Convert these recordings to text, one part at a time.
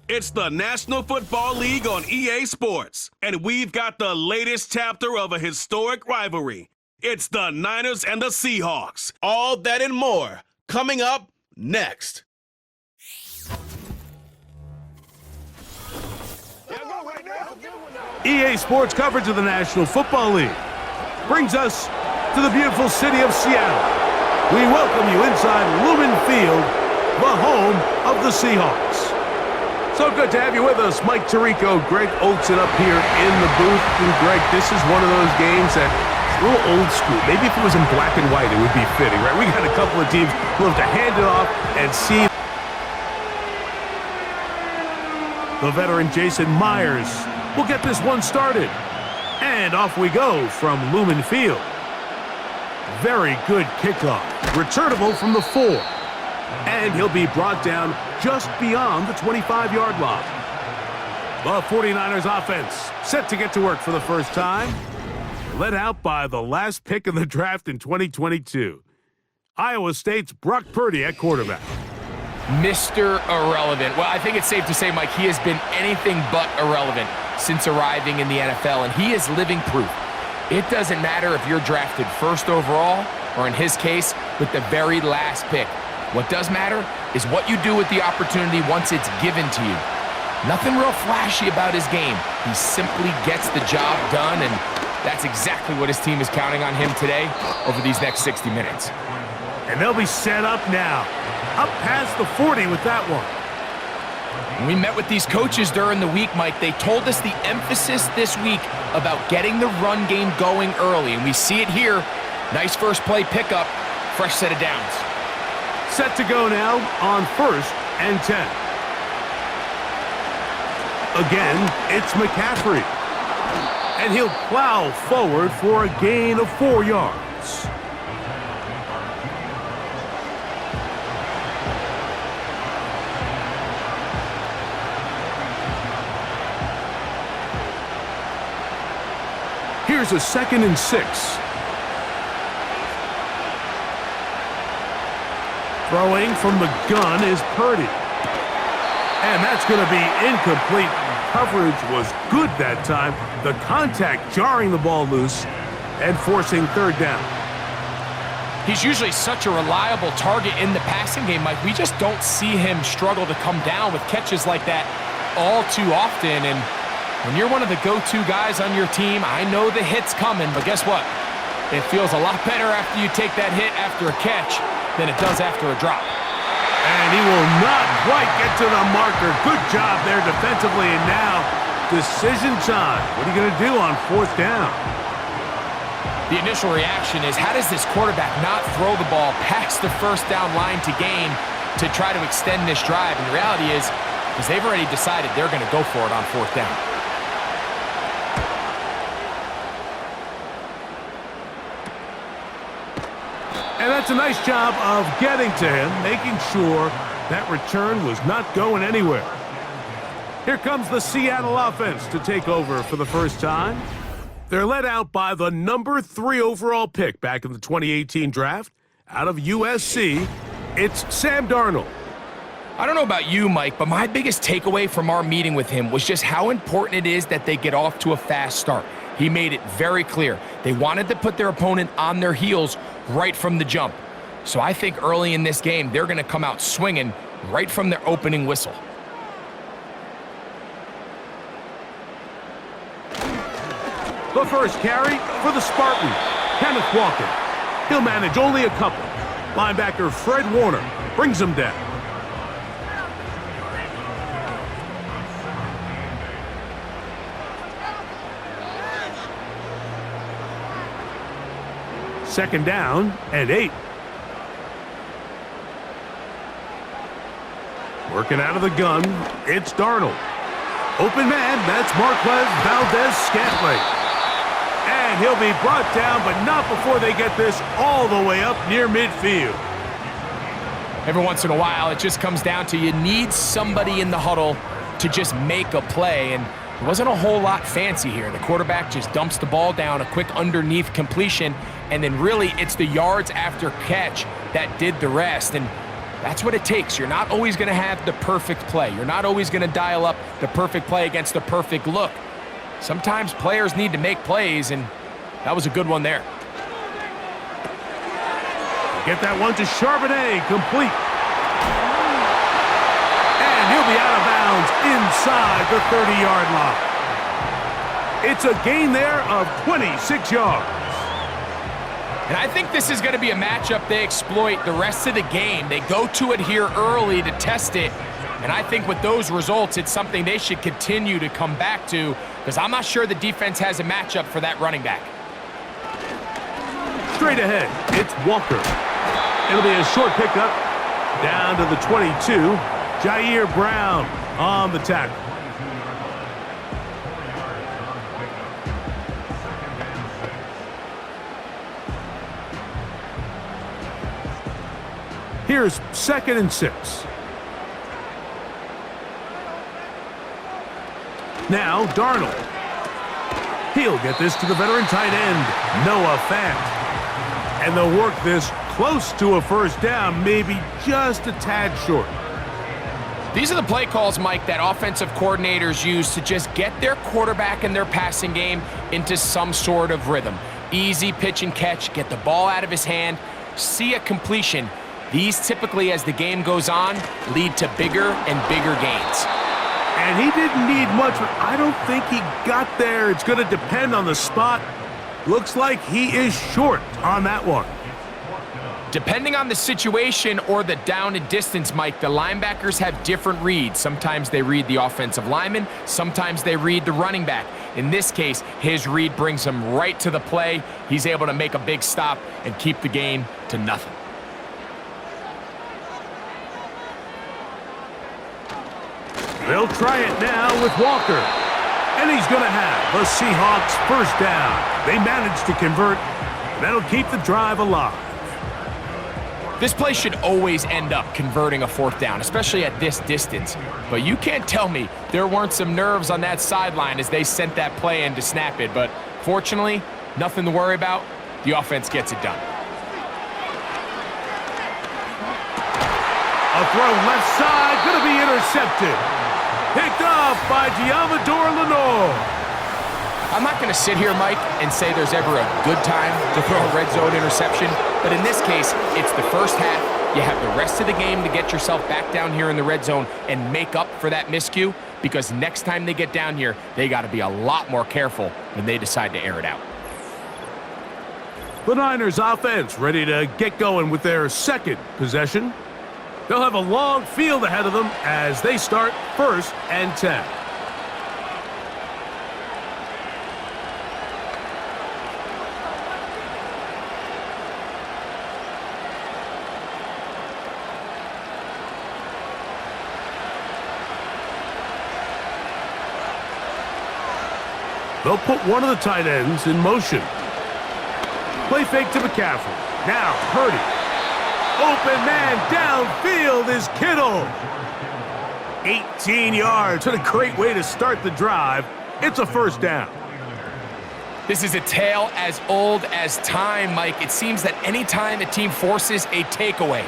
It's the National Football League on EA Sports, and we've got the latest chapter of a historic rivalry. It's the Niners and the Seahawks. All that and more coming up next. EA Sports coverage of the National Football League brings us to the beautiful city of Seattle. We welcome you inside Lumen Field, the home of the Seahawks. So good to have you with us. Mike Tirico, Greg Olsen up here in the booth. And Greg, this is one of those games that a little old school. Maybe if it was in black and white, it would be fitting, right? We got a couple of teams who love to hand it off and see. The veteran Jason Myers will get this one started. And off we go from Lumen Field. Very good kickoff. Returnable from the 4. And he'll be brought down just beyond the 25-yard line. The 49ers offense set to get to work for the first time. Led out by the last pick of the draft in 2022. Iowa State's Brock Purdy at quarterback. Mr. Irrelevant. Well, I think it's safe to say, Mike, he has been anything but irrelevant since arriving in the NFL, and he is living proof. It doesn't matter if you're drafted first overall, or in his case, with the very last pick. What does matter is what you do with the opportunity once it's given to you. Nothing real flashy about his game. He simply gets the job done, and that's exactly what his team is counting on him today over these next 60 minutes. And they'll be set up now. Up past the 40 with that one. When we met with these coaches during the week, Mike, they told us the emphasis this week about getting the run game going early, and we see it here. Nice first play pickup, fresh set of downs. Set to go now on 1st and 10. Again, it's McCaffrey. And he'll plow forward for a gain of 4 yards. Here's a 2nd and 6. Throwing from the gun is Purdy. And that's going to be incomplete. Coverage was good that time. The contact jarring the ball loose and forcing 3rd down. He's usually such a reliable target in the passing game, Mike. We just don't see him struggle to come down with catches like that all too often. And when you're one of the go-to guys on your team, I know the hit's coming, but guess what? It feels a lot better after you take that hit after a catch than it does after a drop. And he will not quite get to the marker. Good job there defensively, and now decision time. What are you going to do on 4th down? The initial reaction is, how does this quarterback not throw the ball past the 1st down line to gain to try to extend this drive? And the reality is they've already decided they're going to go for it on 4th down. And that's a nice job of getting to him, making sure that return was not going anywhere. Here comes the Seattle offense to take over for the first time. They're led out by the number 3 overall pick back in the 2018 draft. Out of USC, it's Sam Darnold. I don't know about you, Mike, but my biggest takeaway from our meeting with him was just how important it is that they get off to a fast start. He made it very clear. They wanted to put their opponent on their heels right from the jump. So I think early in this game, they're going to come out swinging right from their opening whistle. The first carry for the Spartan, Kenneth Walker. He'll manage only a couple. Linebacker Fred Warner brings him down. Second down and 8. Working out of the gun, it's Darnold. Open man, that's Marquez Valdez-Scantling. And he'll be brought down, but not before they get this all the way up near midfield. Every once in a while, it just comes down to you need somebody in the huddle to just make a play, and it wasn't a whole lot fancy here. The quarterback just dumps the ball down, a quick underneath completion, and then really it's the yards after catch that did the rest. And That's what it takes. You're not always going to have the perfect play. You're not always going to dial up the perfect play against the perfect look. Sometimes players need to make plays, and that was a good one there. Get that one to Charbonnet, complete. And he'll be out of bounds inside the 30-yard line. It's a gain there of 26 yards. And I think this is going to be a matchup they exploit the rest of the game. They go to it here early to test it. And I think with those results, it's something they should continue to come back to, because I'm not sure the defense has a matchup for that running back. Straight ahead, it's Walker. It'll be a short pickup down to the 22. Jair Brown on the tackle. Here's 2nd and 6. Now Darnold. He'll get this to the veteran tight end, Noah Fant. And they'll work this close to a first down, maybe just a tad short. These are the play calls, Mike, that offensive coordinators use to just get their quarterback and their passing game into some sort of rhythm. Easy pitch and catch, get the ball out of his hand, see a completion. These typically, as the game goes on, lead to bigger and bigger gains. And he didn't need much, but I don't think he got there. It's going to depend on the spot. Looks like he is short on that one. Depending on the situation or the down and distance, Mike, the linebackers have different reads. Sometimes they read the offensive lineman, sometimes they read the running back. In this case, his read brings him right to the play. He's able to make a big stop and keep the game to nothing. They'll try it now with Walker. And he's going to have the Seahawks first down. They managed to convert. That'll keep the drive alive. This play should always end up converting a 4th down, especially at this distance. But you can't tell me there weren't some nerves on that sideline as they sent that play in to snap it. But fortunately, nothing to worry about. The offense gets it done. A throw left side, going to be intercepted. Picked up by Diamador Lenore. I'm not going to sit here, Mike, and say there's ever a good time to throw a red zone interception, but in this case, it's the first half. You have the rest of the game to get yourself back down here in the red zone and make up for that miscue, because next time they get down here, they got to be a lot more careful when they decide to air it out. The Niners offense ready to get going with their second possession. They'll have a long field ahead of them as they start 1st and 10. They'll put one of the tight ends in motion. Play fake to McCaffrey. Now Purdy. Open man downfield is Kittle. 18 yards. What a great way to start the drive. It's a first down. This is a tale as old as time, Mike. It seems that anytime a team forces a takeaway,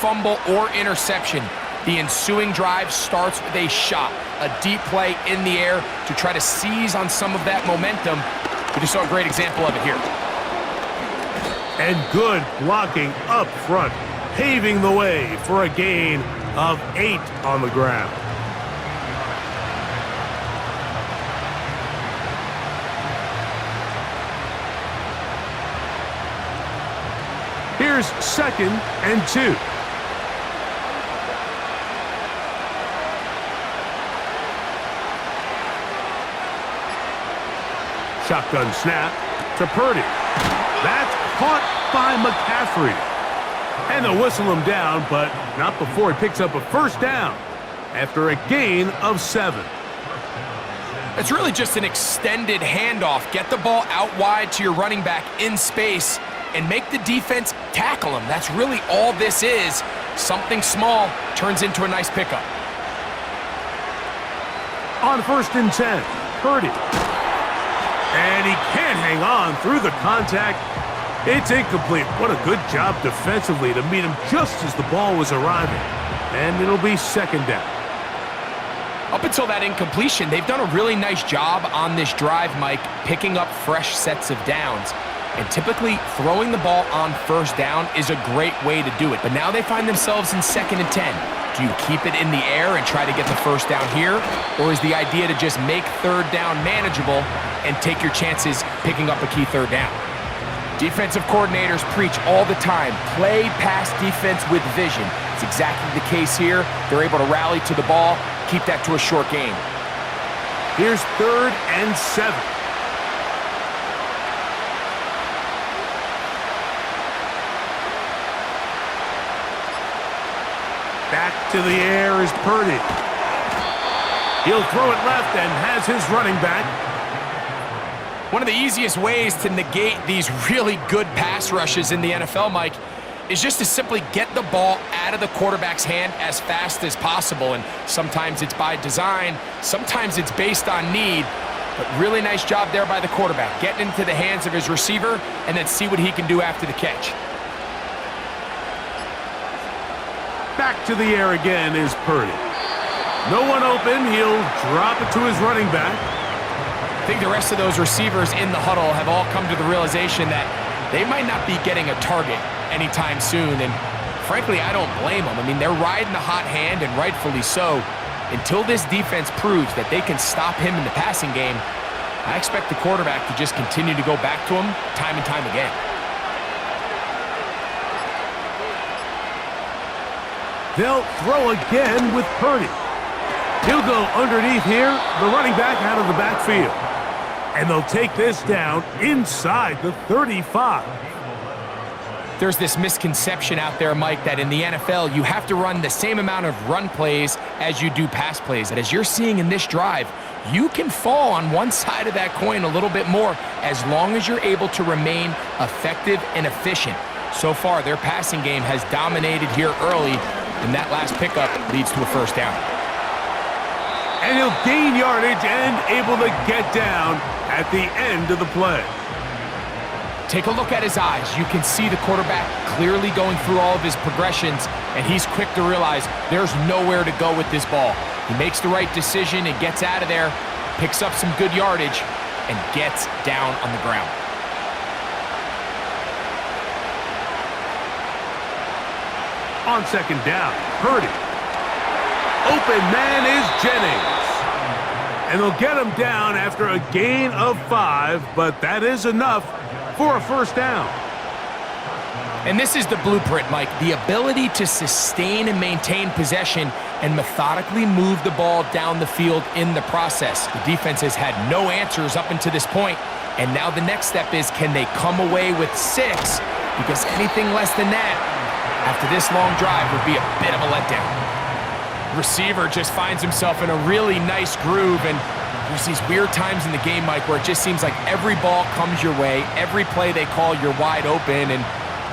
fumble, or interception, the ensuing drive starts with a shot, a deep play in the air to try to seize on some of that momentum. We just saw a great example of it here. And good blocking up front, paving the way for a gain of 8 on the ground. Here's 2nd and 2. Shotgun snap to Purdy. That's caught by McCaffrey. And they'll whistle him down, but not before he picks up a first down after a gain of 7. It's really just an extended handoff. Get the ball out wide to your running back in space and make the defense tackle him. That's really all this is. Something small turns into a nice pickup. On 1st and 10, Purdy. And he can't hang on through the contact. It's incomplete. What a good job defensively to meet him just as the ball was arriving. And it'll be second down. Up until that incompletion, they've done a really nice job on this drive, Mike, picking up fresh sets of downs. And typically, throwing the ball on first down is a great way to do it. But now they find themselves in 2nd and 10. Do you keep it in the air and try to get the first down here? Or is the idea to just make third down manageable and take your chances picking up a key third down? Defensive coordinators preach all the time, play pass defense with vision. It's exactly the case here. They're able to rally to the ball, keep that to a short game. Here's 3rd and 7. Back to the air is Purdy. He'll throw it left and has his running back. One of the easiest ways to negate these really good pass rushes in the NFL, Mike, is just to simply get the ball out of the quarterback's hand as fast as possible. And sometimes it's by design, sometimes it's based on need. But really nice job there by the quarterback, getting into the hands of his receiver and then see what he can do after the catch. Back to the air again is Purdy. No one open. He'll drop it to his running back. I think the rest of those receivers in the huddle have all come to the realization that they might not be getting a target anytime soon. And frankly, I don't blame them. I mean, they're riding the hot hand, and rightfully so. Until this defense proves that they can stop him in the passing game, I expect the quarterback to just continue to go back to him time and time again. They'll throw again with Purdy. He'll go underneath here, the running back out of the backfield. And they'll take this down inside the 35. There's this misconception out there, Mike, that in the NFL, you have to run the same amount of run plays as you do pass plays. And as you're seeing in this drive, you can fall on one side of that coin a little bit more as long as you're able to remain effective and efficient. So far, their passing game has dominated here early, and that last pickup leads to a first down. And he'll gain yardage and able to get down at the end of the play. Take a look at his eyes. You can see the quarterback clearly going through all of his progressions, and he's quick to realize there's nowhere to go with this ball. He makes the right decision and gets out of there, picks up some good yardage, and gets down on the ground. On second down, Purdy. Open man is Jennings. And they'll get him down after a gain of 5, but that is enough for a first down. And this is the blueprint, Mike. The ability to sustain and maintain possession and methodically move the ball down the field in the process. The defense has had no answers up until this point, and now the next step is, can they come away with 6? Because anything less than that after this long drive would be a bit of a letdown. Receiver just finds himself in a really nice groove, and there's these weird times in the game, Mike, where it just seems like every ball comes your way, every play they call, you're wide open, and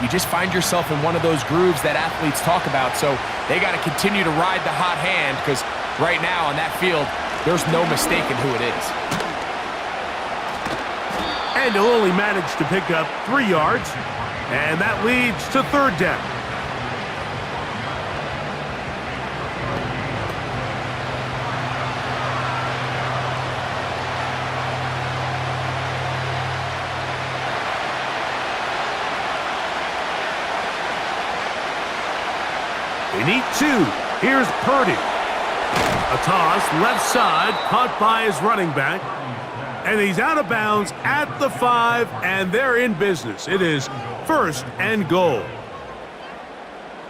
you just find yourself in one of those grooves that athletes talk about. So they got to continue to ride the hot hand, because right now on that field, there's no mistaking who it is. And he'll only manage to pick up 3 yards, and that leads to third down. They need 2. Here's Purdy. A toss, left side, caught by his running back. And he's out of bounds at the 5, and they're in business. It is 1st and goal.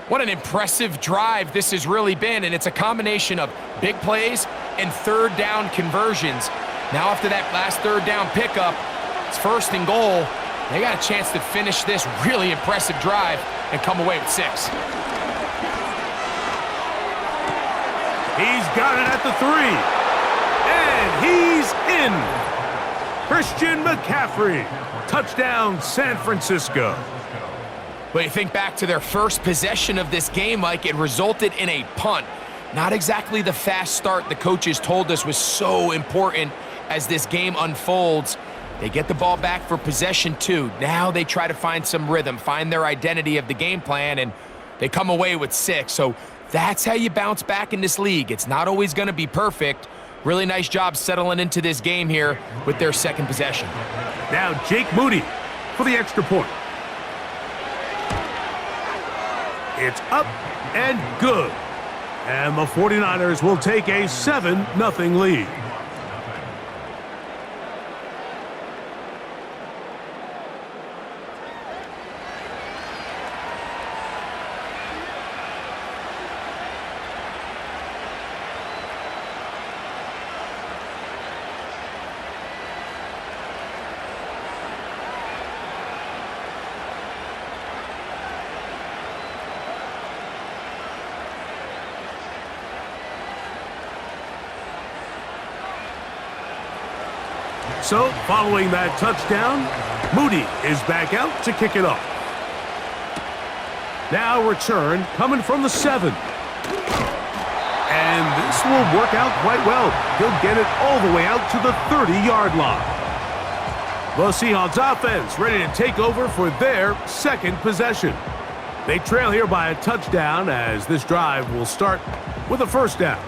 What an impressive drive this has really been, and it's a combination of big plays and third down conversions. Now after that last third down pickup, it's 1st and goal. They got a chance to finish this really impressive drive and come away with 6. He's got it at the 3. And he's in. Christian McCaffrey. Touchdown, San Francisco. But you think back to their first possession of this game, Mike, it resulted in a punt. Not exactly the fast start the coaches told us was so important as this game unfolds. They get the ball back for possession 2. Now they try to find some rhythm, find their identity of the game plan, and they come away with 6. So that's how you bounce back in this league. It's not always going to be perfect. Really nice job settling into this game here with their second possession. Now Jake Moody for the extra point. It's up and good. And the 49ers will take a 7-0 lead. So, following that touchdown, Moody is back out to kick it off. Now return coming from the 7. And this will work out quite well. He'll get it all the way out to the 30-yard line. The Seahawks offense ready to take over for their second possession. They trail here by a touchdown as this drive will start with a first down.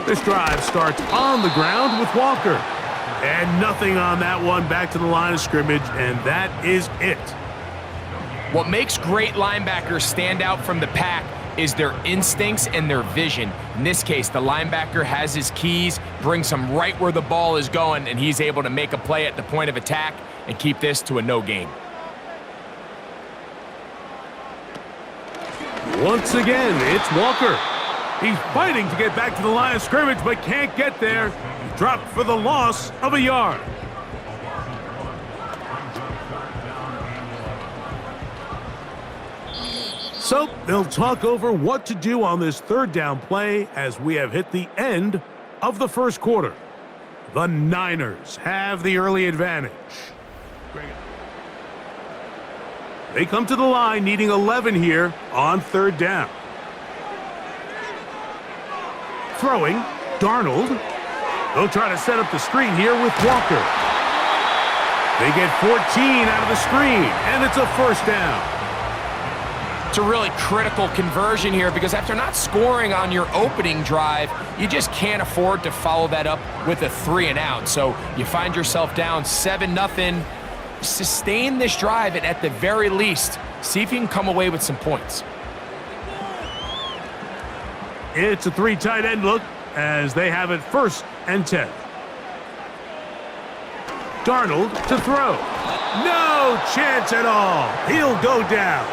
This drive starts on the ground with Walker. And nothing on that one, back to the line of scrimmage, and that is it. What makes great linebackers stand out from the pack is their instincts and their vision. In this case, the linebacker has his keys, brings him right where the ball is going, and he's able to make a play at the point of attack and keep this to a no gain. Once again, it's Walker. He's fighting to get back to the line of scrimmage, but can't get there. Dropped for the loss of a yard. So they'll talk over what to do on this third down play as we have hit the end of the first quarter. The Niners have the early advantage. They come to the line needing 11 here on third down. Throwing, Darnold. They'll try to set up the screen here with Walker. They get 14 out of the screen, and it's a first down. It's a really critical conversion here because after not scoring on your opening drive, you just can't afford to follow that up with a 3-and-out. So you find yourself down 7-0. Sustain this drive, and at the very least, see if you can come away with some points. It's a 3 tight end look as they have it 1st and 10. Darnold to throw. No chance at all. He'll go down.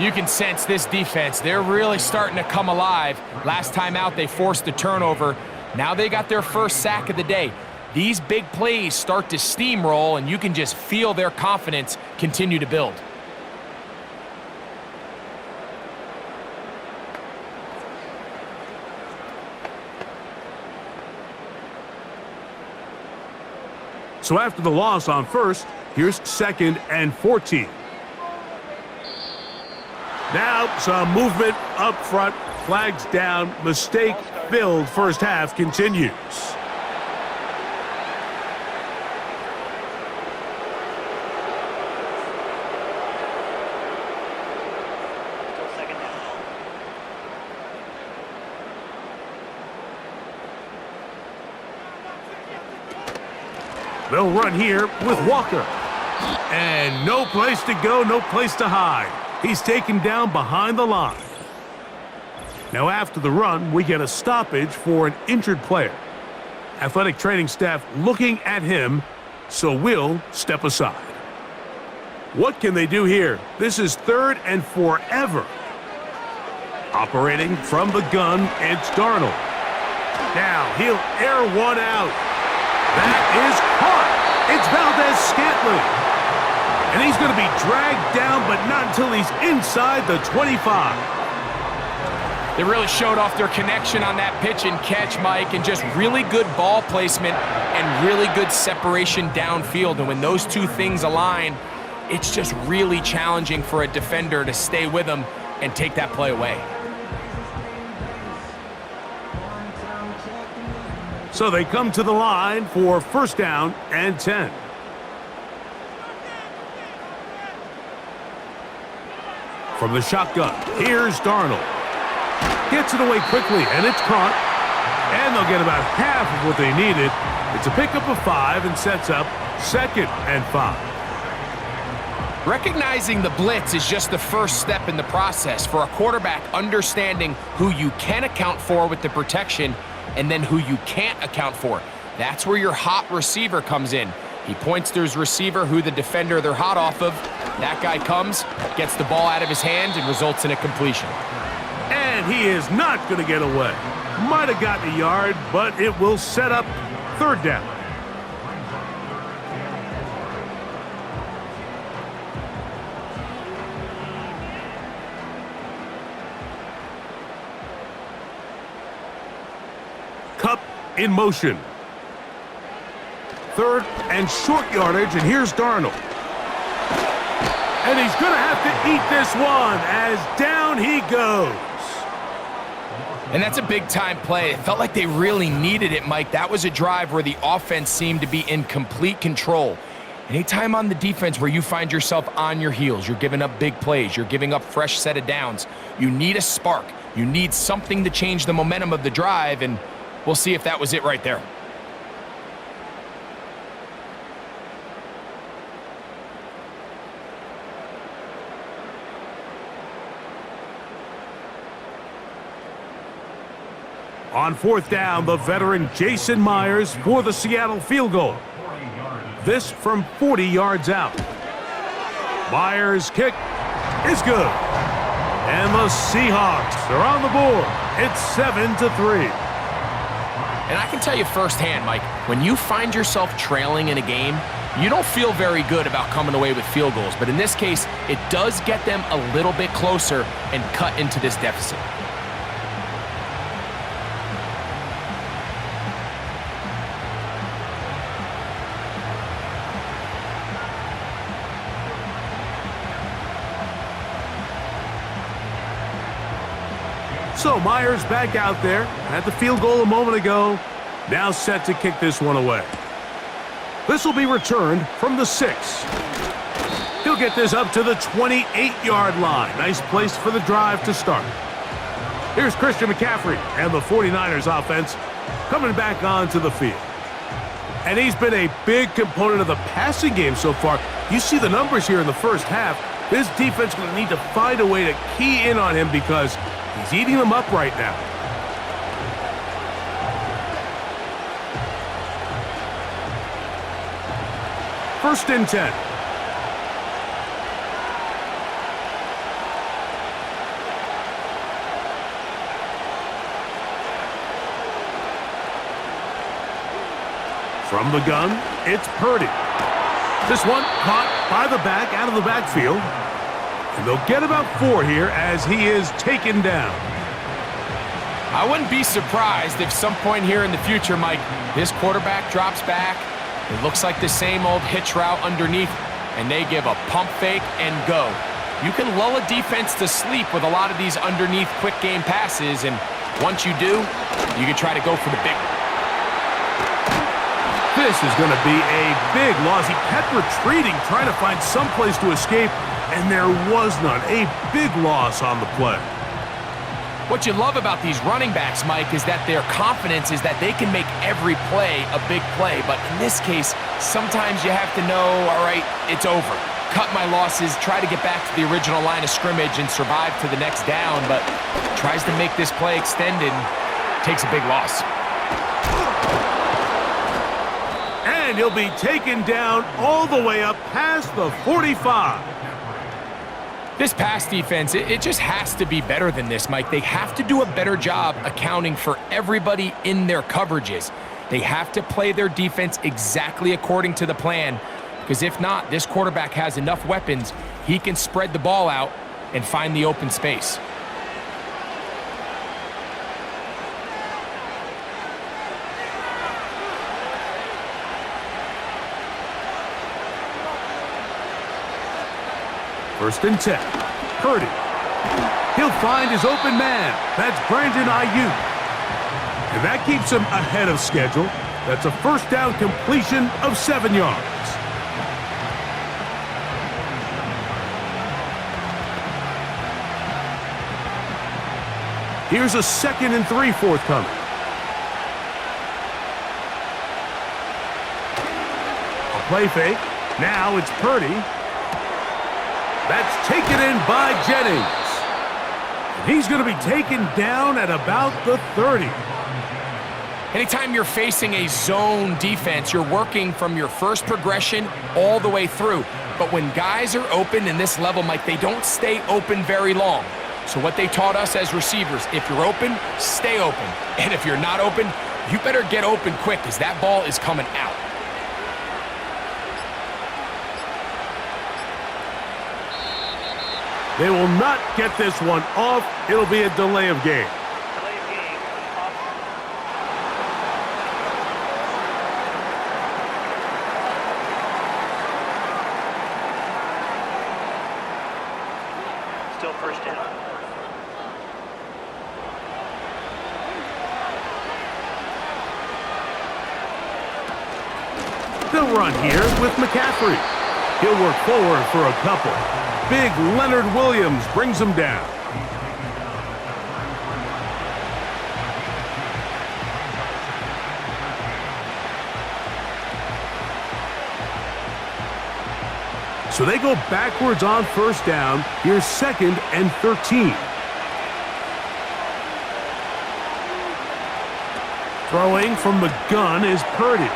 You can sense this defense. They're really starting to come alive. Last time out, they forced the turnover. Now they got their first sack of the day. These big plays start to steamroll, and you can just feel their confidence continue to build. So after the loss on first, here's 2nd and 14. Now some movement up front, flags down, mistake-filled first half continues. They'll run here with Walker. And no place to go, no place to hide. He's taken down behind the line. Now after the run, we get a stoppage for an injured player. Athletic training staff looking at him, so we'll step aside. What can they do here? This is 3rd and forever. Operating from the gun, it's Darnold. Now he'll air one out. That is caught. It's Valdez-Scantling. And he's going to be dragged down, but not until he's inside the 25. They really showed off their connection on that pitch and catch, Mike, and just really good ball placement and really good separation downfield. And when those two things align, it's just really challenging for a defender to stay with them and take that play away. So they come to the line for first down and 10. From the shotgun, here's Darnold. Gets it away quickly, and it's caught. And they'll get about half of what they needed. It's a pickup of 5 and sets up 2nd and 5. Recognizing the blitz is just the first step in the process for a quarterback, understanding who you can account for with the protection and then who you can't account for. That's where your hot receiver comes in. He points to his receiver, who the defender they're hot off of. That guy comes, gets the ball out of his hand, and results in a completion. And he is not going to get away. Might have gotten a yard, but it will set up 3rd down. Cup in motion. 3rd and short yardage, and here's Darnold. And he's going to have to eat this one as down he goes. And that's a big-time play. It felt like they really needed it, Mike. That was a drive where the offense seemed to be in complete control. Anytime on the defense where you find yourself on your heels, you're giving up big plays, you're giving up fresh set of downs, you need a spark. You need something to change the momentum of the drive, and we'll see if that was it right there. On 4th down, the veteran Jason Myers for the Seattle field goal. This from 40 yards out. Myers' kick is good. And the Seahawks are on the board. It's 7-3. And I can tell you firsthand, Mike, when you find yourself trailing in a game, you don't feel very good about coming away with field goals. But in this case, it does get them a little bit closer and cut into this deficit. So Myers back out there, had the field goal a moment ago, now set to kick this one away. This will be returned from the 6. He'll get this up to the 28-yard line. Nice place for the drive to start. Here's Christian McCaffrey and the 49ers offense coming back onto the field. And he's been a big component of the passing game so far. You see the numbers here in the first half. This defense will need to find a way to key in on him because he's eating them up right now. First and 10. From the gun, it's Purdy. This one caught by the back out of the backfield. And they'll get about 4 here as he is taken down. I wouldn't be surprised if some point here in the future, Mike, this quarterback drops back. It looks like the same old hitch route underneath, and they give a pump fake and go. You can lull a defense to sleep with a lot of these underneath quick game passes, and once you do, you can try to go for the big one. This is going to be a big loss. He kept retreating, trying to find some place to escape, and there was none. A big loss on the play. What you love about these running backs, Mike, is that their confidence is that they can make every play a big play. But in this case, sometimes you have to know, all right, it's over. Cut my losses, try to get back to the original line of scrimmage and survive to the next down, but tries to make this play extended, takes a big loss. And he'll be taken down all the way up past the 45. This pass defense, it just has to be better than this, Mike. They have to do a better job accounting for everybody in their coverages. They have to play their defense exactly according to the plan, because if not, this quarterback has enough weapons, he can spread the ball out and find the open space. First and 10. Purdy. He'll find his open man. That's Brandon Ayuk. And that keeps him ahead of schedule. That's a first down completion of 7 yards. Here's a 2nd and 3 forthcoming. A play fake. Now it's Purdy. That's taken in by Jennings. And he's going to be taken down at about the 30. Anytime you're facing a zone defense, you're working from your first progression all the way through. But when guys are open in this level, Mike, they don't stay open very long. So what they taught us as receivers, if you're open, stay open. And if you're not open, you better get open quick because that ball is coming out. They will not get this one off. It'll be a delay of game. Still first down. They'll run here with McCaffrey. He'll work forward for a couple. Big Leonard Williams brings him down. So they go backwards on first down. Here's 2nd and 13. Throwing from the gun is Purdy.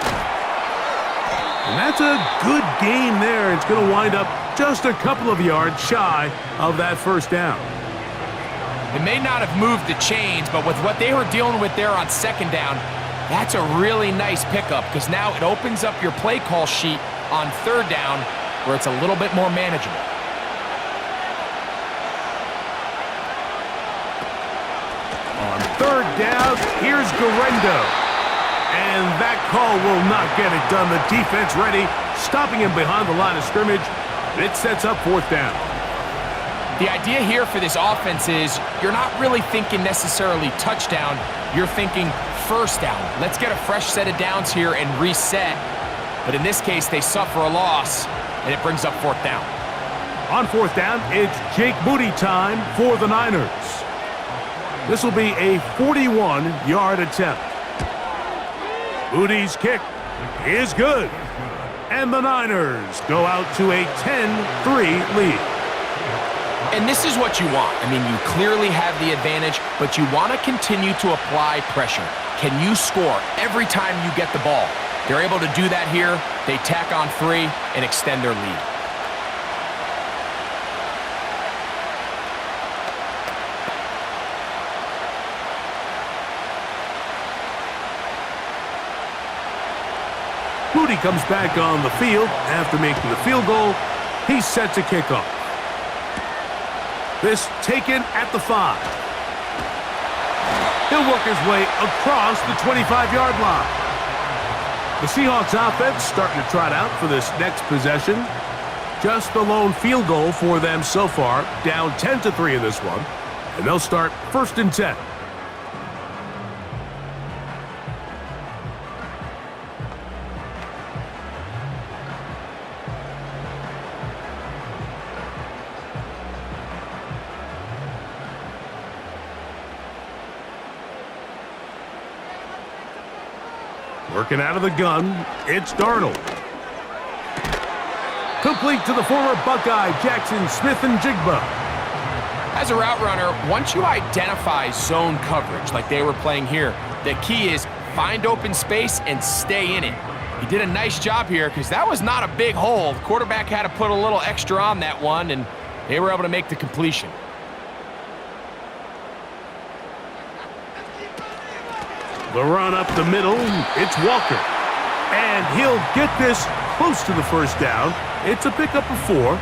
And that's a good gain there. It's going to wind up just a couple of yards shy of that first down. It may not have moved the chains, but with what they were dealing with there on 2nd down, that's a really nice pickup because now it opens up your play call sheet on 3rd down where it's a little bit more manageable. On 3rd down, here's Garendo. And that call will not get it done. The defense ready, stopping him behind the line of scrimmage. It sets up 4th down. The idea here for this offense is you're not really thinking necessarily touchdown. You're thinking first down. Let's get a fresh set of downs here and reset. But in this case, they suffer a loss, and it brings up 4th down. On 4th down, it's Jake Moody time for the Niners. This will be a 41-yard attempt. Moody's kick is good. And the Niners go out to a 10-3 lead. And this is what you want. I mean, you clearly have the advantage, but you want to continue to apply pressure. Can you score every time you get the ball? They're able to do that here. They tack on 3 and extend their lead. Moody comes back on the field after making the field goal. He's set to kick off. This taken at the 5. He'll work his way across the 25-yard line. The Seahawks offense starting to trot out for this next possession. Just the lone field goal for them so far, down 10-3 in this one. And they'll start 1st and 10. Working out of the gun, it's Darnold. Complete to the former Buckeye, Jackson Smith-Njigba. As a route runner, once you identify zone coverage like they were playing here, the key is find open space and stay in it. He did a nice job here because that was not a big hole. The quarterback had to put a little extra on that one, and they were able to make the completion. The run up the middle, it's Walker. And he'll get this close to the first down. It's a pickup of 4,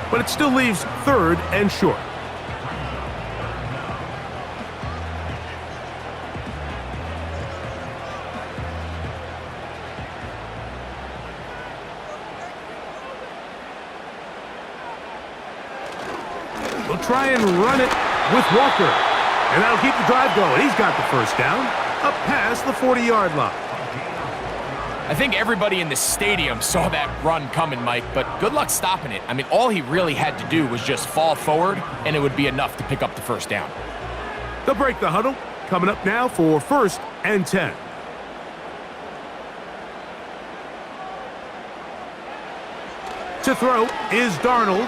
but it still leaves 3rd and short. They'll try and run it with Walker. And that'll keep the drive going. He's got the first down up past the 40-yard line. I think everybody in the stadium saw that run coming, Mike, but good luck stopping it. I mean, all he really had to do was just fall forward, and it would be enough to pick up the first down. They'll break the huddle. Coming up now for 1st and 10. To throw is Darnold.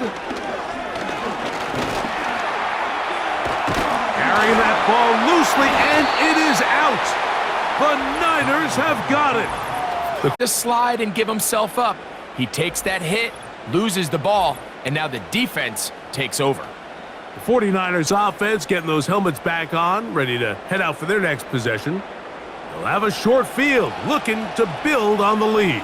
Carrying that ball loosely, and it is out. The Niners have got it. The slide and give himself up. He takes that hit, loses the ball, and now the defense takes over. The 49ers offense getting those helmets back on, ready to head out for their next possession. They'll have a short field, looking to build on the lead.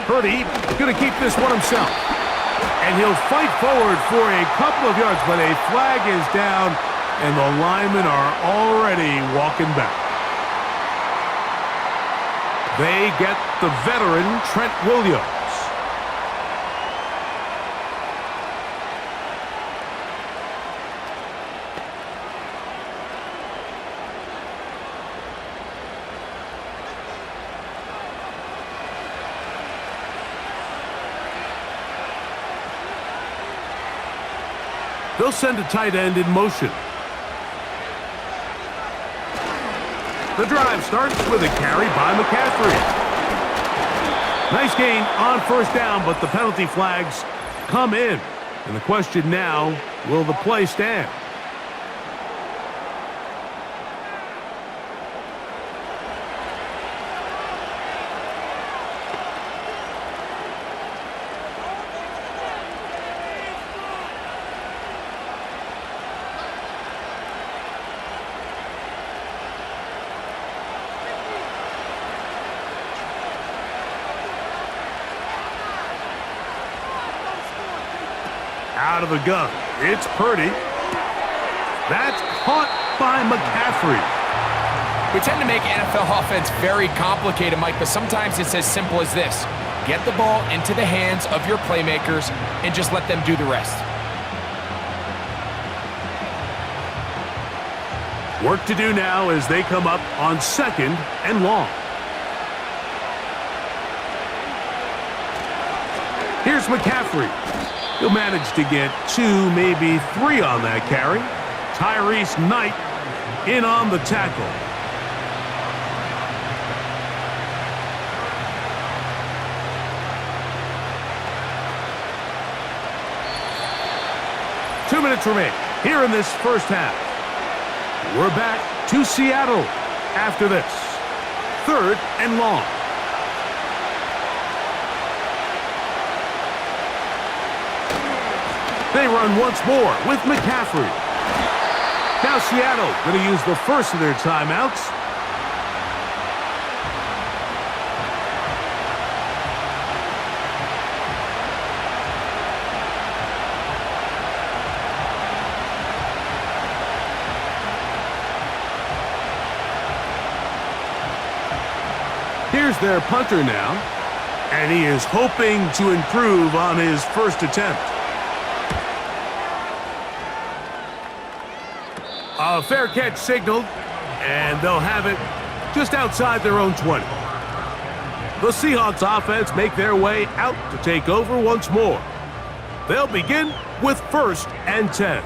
Purdy going to keep this one himself. And he'll fight forward for a couple of yards, but a flag is down, and the linemen are already walking back. They get the veteran Trent Williams. They'll send a tight end in motion. The drive starts with a carry by McCaffrey. Nice gain on first down, but the penalty flags come in. And the question now, will the play stand? Out of the gun, it's Purdy. That's caught by McCaffrey. We tend to make NFL offense very complicated, Mike, but sometimes it's as simple as this. Get the ball into the hands of your playmakers and just let them do the rest. Work to do now as they come up on 2nd and long. Here's McCaffrey. He'll manage to get 2, maybe 3 on that carry. Tyrese Knight in on the tackle. Two minutes remain here in this first half. We're back to Seattle after this. 3rd and long. They run once more with McCaffrey. Now Seattle going to use the first of their timeouts. Here's their punter now, and he is hoping to improve on his first attempt. A fair catch signaled, and they'll have it just outside their own 20. The Seahawks offense make their way out to take over once more. They'll begin with 1st and 10.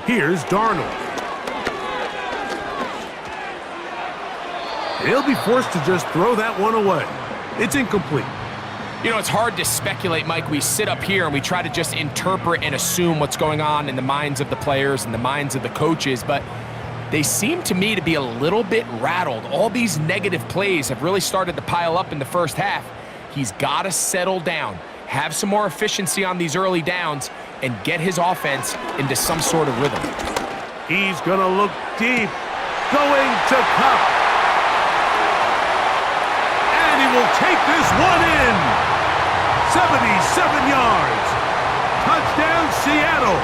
Here's Darnold. He'll be forced to just throw that one away. It's incomplete. You know, it's hard to speculate, Mike. We sit up here and we try to just interpret and assume what's going on in the minds of the players and the minds of the coaches, but they seem to me to be a little bit rattled. All these negative plays have really started to pile up in the first half. He's got to settle down. have some more efficiency on these early downs, and get his offense into some sort of rhythm. He's going to look deep, going to Cup. And he will take this one in. 77 yards. Touchdown, Seattle.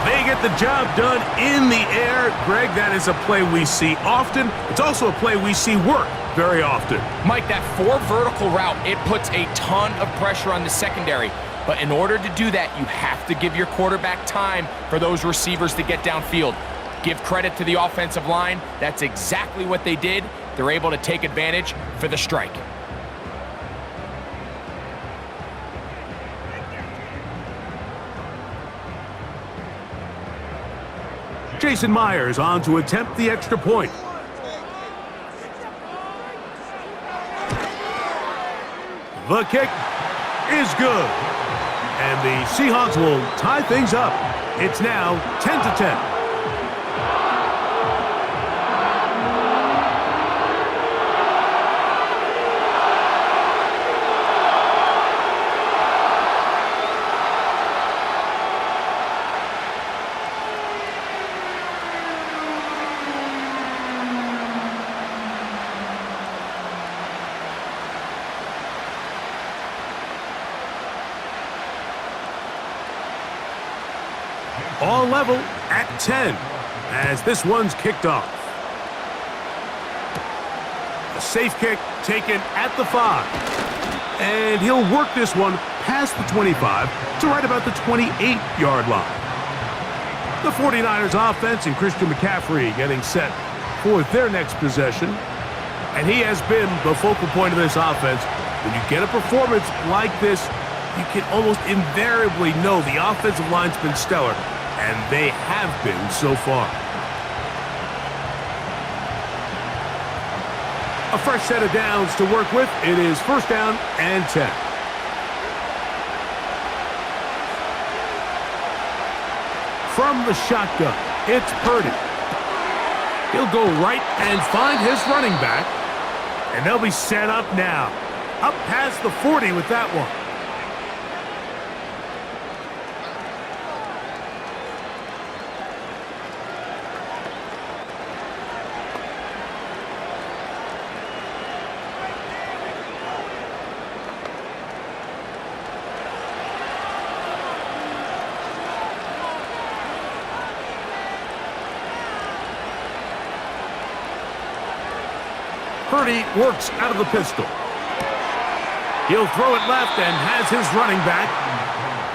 They get the job done in the air. Greg, that is a play we see often. It's also a play we see work very often. Mike, that 4 vertical route, it puts a ton of pressure on the secondary. But in order to do that, you have to give your quarterback time for those receivers to get downfield. Give credit to the offensive line. That's exactly what they did. They're able to take advantage for the strike. Jason Myers on to attempt the extra point. The kick is good. And the Seahawks will tie things up. It's now 10-10. All level at 10 as this one's kicked off. A safe kick taken at the 5. And he'll work this one past the 25 to right about the 28-yard line. The 49ers offense and Christian McCaffrey getting set for their next possession. And he has been the focal point of this offense. When you get a performance like this, you can almost invariably know the offensive line's been stellar. And they have been so far. A fresh set of downs to work with. It is first down and 10. From the shotgun, it's Purdy. He'll go right and find his running back. And they'll be set up now. Up past the 40 with that one. Purdy works out of the pistol. He'll throw it left and has his running back.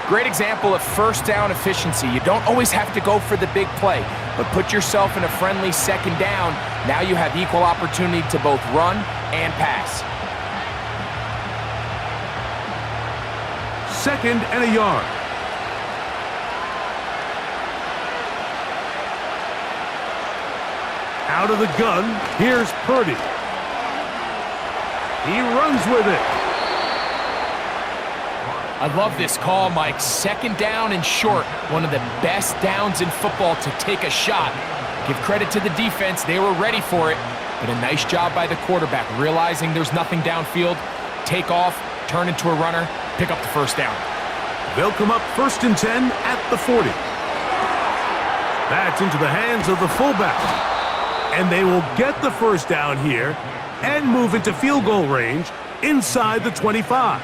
Great example of first down efficiency. You don't always have to go for the big play, but put yourself in a friendly second down. Now you have equal opportunity to both run and pass. Second and a yard. Out of the gun, here's Purdy. He runs with it. I love this call, Mike. Second down and short. One of the best downs in football to take a shot. Give credit to the defense. They were ready for it. But a nice job by the quarterback, realizing there's nothing downfield. Take off, turn into a runner, pick up the first down. They'll come up first and 10 at the 40. That's into the hands of the fullback. And they will get the first down here and move into field goal range inside the 25.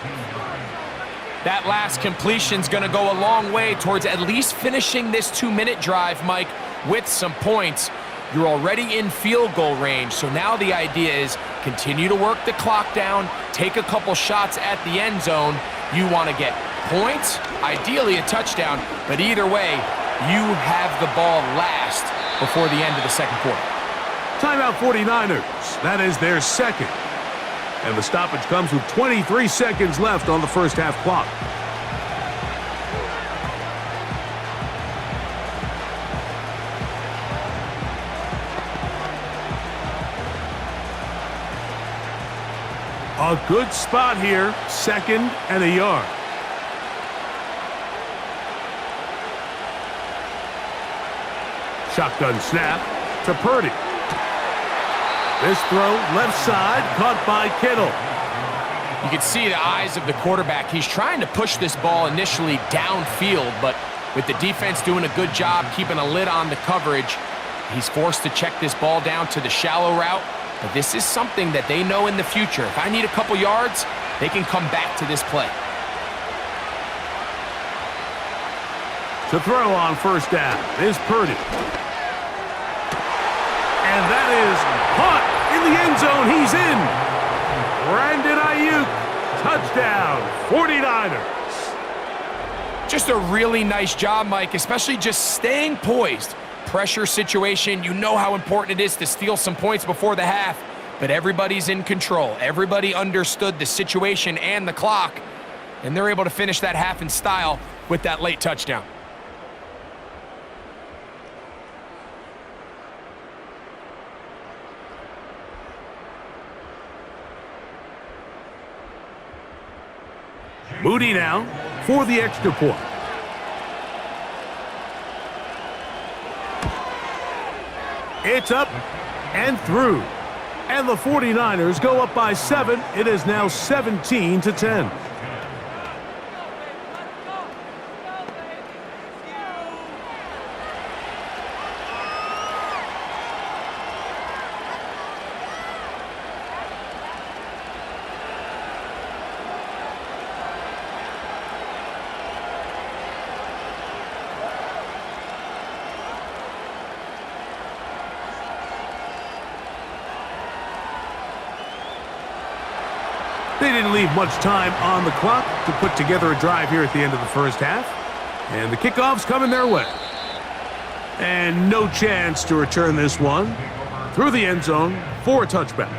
That last completion's going to go a long way towards at least finishing this 2-minute drive, Mike, with some points. You're already in field goal range, so now the idea is continue to work the clock down, take a couple shots at the end zone. You want to get points, ideally a touchdown, but either way, you have the ball last before the end of the second quarter. Timeout 49ers. That is their second. And the stoppage comes with 23 seconds left on the first half clock. A good spot here, second and a yard. Shotgun snap to Purdy. This throw left side caught by Kittle. You can see the eyes of the quarterback. He's trying to push this ball initially downfield, but with the defense doing a good job keeping a lid on the coverage, he's forced to check this ball down to the shallow route. But this is something that they know in the future. If I need a couple yards, they can come back to this play. To throw on first down is Purdy. And that is caught in the end zone. He's in. Brandon Ayuk, touchdown, 49ers. Just a really nice job, Mike, especially just staying poised. Pressure situation, you know how important it is to steal some points before the half, but everybody's in control. Everybody understood the situation and the clock, and they're able to finish that half in style with that late touchdown. Moody now for the extra point. It's up and through. And the 49ers go up by 7. It is now 17-10. They didn't leave much time on the clock to put together a drive here at the end of the first half. And the kickoff's coming their way. And no chance to return this one through the end zone for a touchback.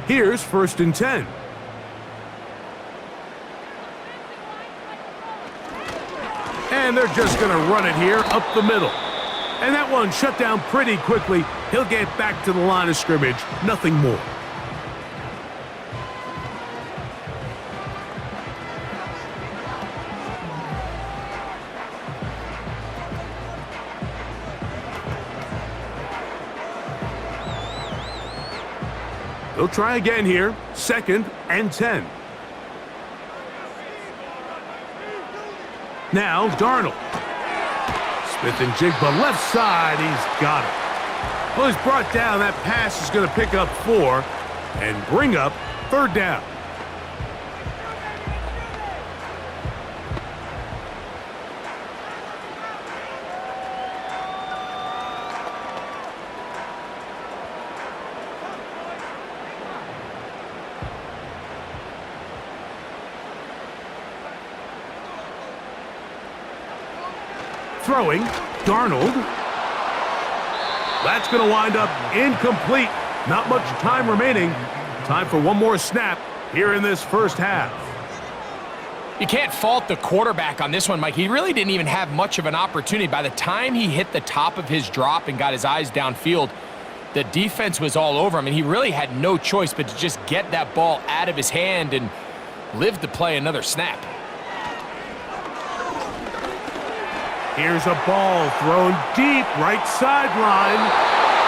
Here's 1st and 10. And they're just going to run it here up the middle. And that one shut down pretty quickly. He'll get back to the line of scrimmage. Nothing more. They'll try again here. 2nd and 10. Now, Darnold. Smith-njigba left side. He's got it. Well, he's brought down. That pass is going to pick up 4 and bring up 3rd down. Throwing, Darnold. That's going to wind up incomplete. Not much time remaining. Time for one more snap here in this first half. You can't fault the quarterback on this one, Mike. He really didn't even have much of an opportunity. By the time he hit the top of his drop and got his eyes downfield, the defense was all over him, and he really had no choice but to just get that ball out of his hand and live to play another snap. Here's a ball thrown deep, right sideline.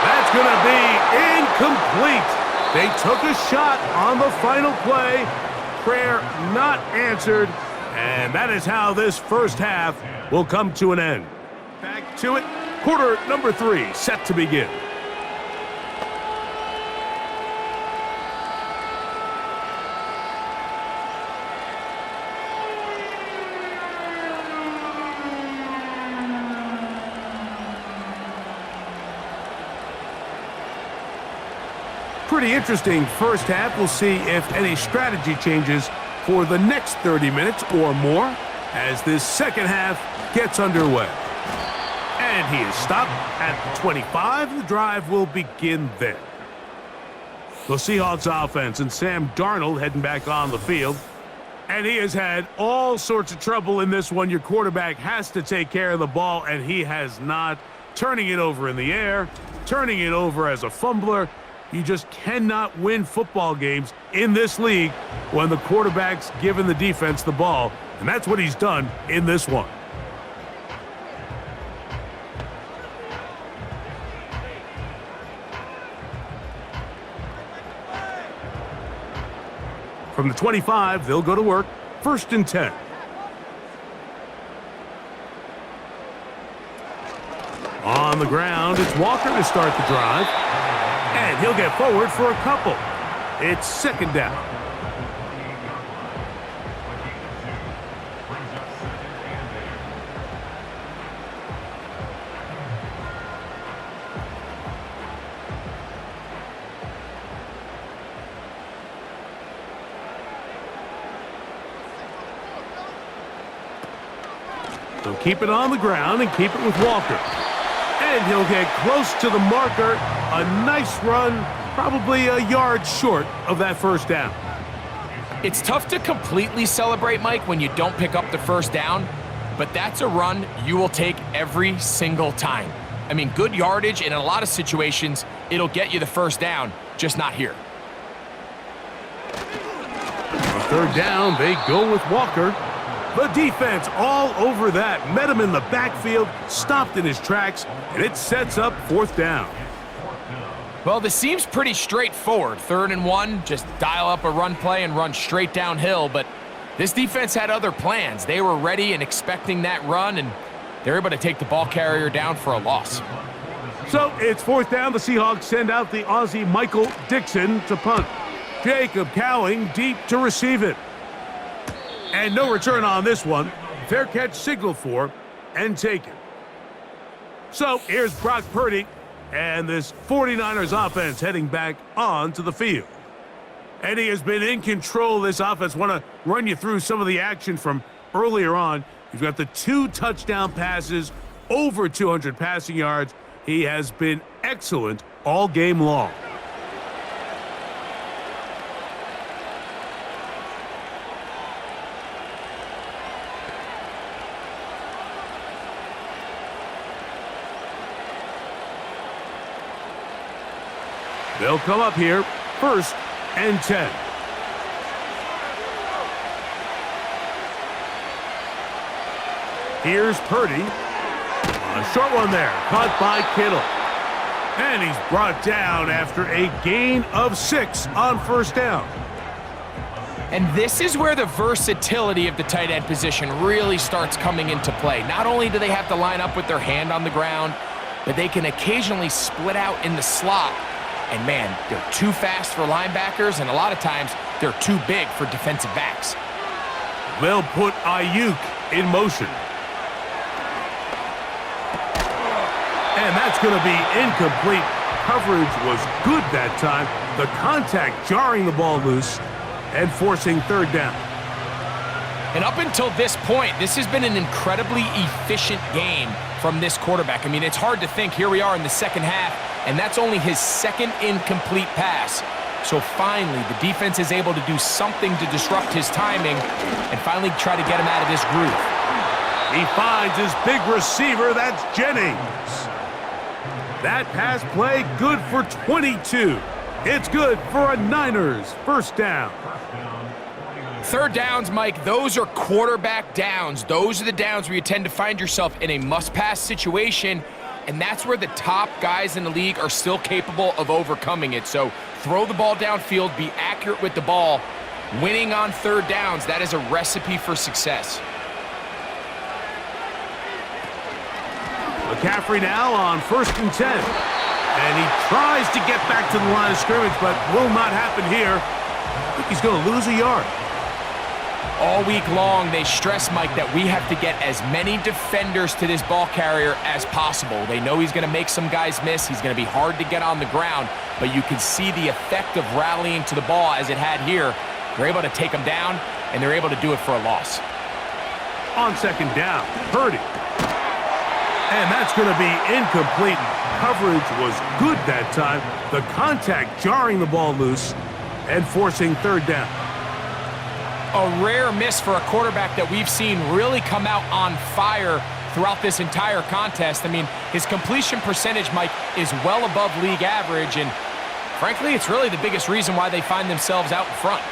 That's going to be incomplete. They took a shot on the final play. Prayer not answered. And that is how this first half will come to an end. Back to it. Quarter number 3 set to begin. Pretty interesting first half. We'll see if any strategy changes for the next 30 minutes or more as this second half gets underway. And he is stopped at the 25. The drive will begin there. The Seahawks offense and Sam Darnold heading back on the field. And he has had all sorts of trouble in this one. Your quarterback has to take care of the ball, and he has not. Turning it over in the air, turning it over as a fumbler. You just cannot win football games in this league when the quarterback's giving the defense the ball. And that's what he's done in this one. From the 25, they'll go to work. 1st and 10. On the ground, it's Walker to start the drive. And he'll get forward for a couple. It's 2nd down. They'll keep it on the ground and keep it with Walker. And he'll get close to the marker. A nice run, probably a yard short of that 1st down. It's tough to completely celebrate, Mike, when you don't pick up the 1st down, but that's a run you will take every single time. I mean, good yardage, and in a lot of situations, it'll get you the 1st down, just not here. On 3rd down, they go with Walker. The defense all over that. Met him in the backfield, stopped in his tracks, and it sets up 4th down. Well, this seems pretty straightforward. 3rd and 1, just dial up a run play and run straight downhill, but this defense had other plans. They were ready and expecting that run, and they're able to take the ball carrier down for a loss. So it's 4th down. The Seahawks send out the Aussie Michael Dixon to punt. Jacob Cowing deep to receive it. And no return on this one. Fair catch signaled for and taken. So here's Brock Purdy and this 49ers offense heading back onto the field. And he has been in control of this offense. Want to run you through some of the action from earlier on. He's got the 2 touchdown passes, over 200 passing yards. He has been excellent all game long. They'll come up here, 1st and 10. Here's Purdy. A short one there, caught by Kittle. And he's brought down after a gain of 6 on 1st down. And this is where the versatility of the tight end position really starts coming into play. Not only do they have to line up with their hand on the ground, but they can occasionally split out in the slot. And man, they're too fast for linebackers, and a lot of times they're too big for defensive backs. They'll put Ayuk in motion. And that's going to be incomplete. Coverage was good that time. The contact jarring the ball loose and forcing 3rd down. And up until this point, this has been an incredibly efficient game from this quarterback. I mean, it's hard to think. Here we are in the 2nd half, and that's only his 2nd incomplete pass. So finally, the defense is able to do something to disrupt his timing and finally try to get him out of this groove. He finds his big receiver, that's Jennings. That pass play good for 22. It's good for a Niners 1st down. 3rd downs, Mike, those are quarterback downs. Those are the downs where you tend to find yourself in a must-pass situation, and that's where the top guys in the league are still capable of overcoming it. So throw the ball downfield, be accurate with the ball. Winning on 3rd downs, that is a recipe for success. McCaffrey now on 1st and 10. And he tries to get back to the line of scrimmage, but will not happen here. I think he's going to lose a yard. All week long, they stress, Mike, that we have to get as many defenders to this ball carrier as possible. They know he's going to make some guys miss. He's going to be hard to get on the ground, but you can see the effect of rallying to the ball as it had here. They're able to take him down, and they're able to do it for a loss. On 2nd down, Purdy. And that's going to be incomplete. Coverage was good that time. The contact jarring the ball loose and forcing 3rd down. A rare miss for a quarterback that we've seen really come out on fire throughout this entire contest. I mean, his completion percentage, Mike, is well above league average, and frankly, it's really the biggest reason why they find themselves out in front.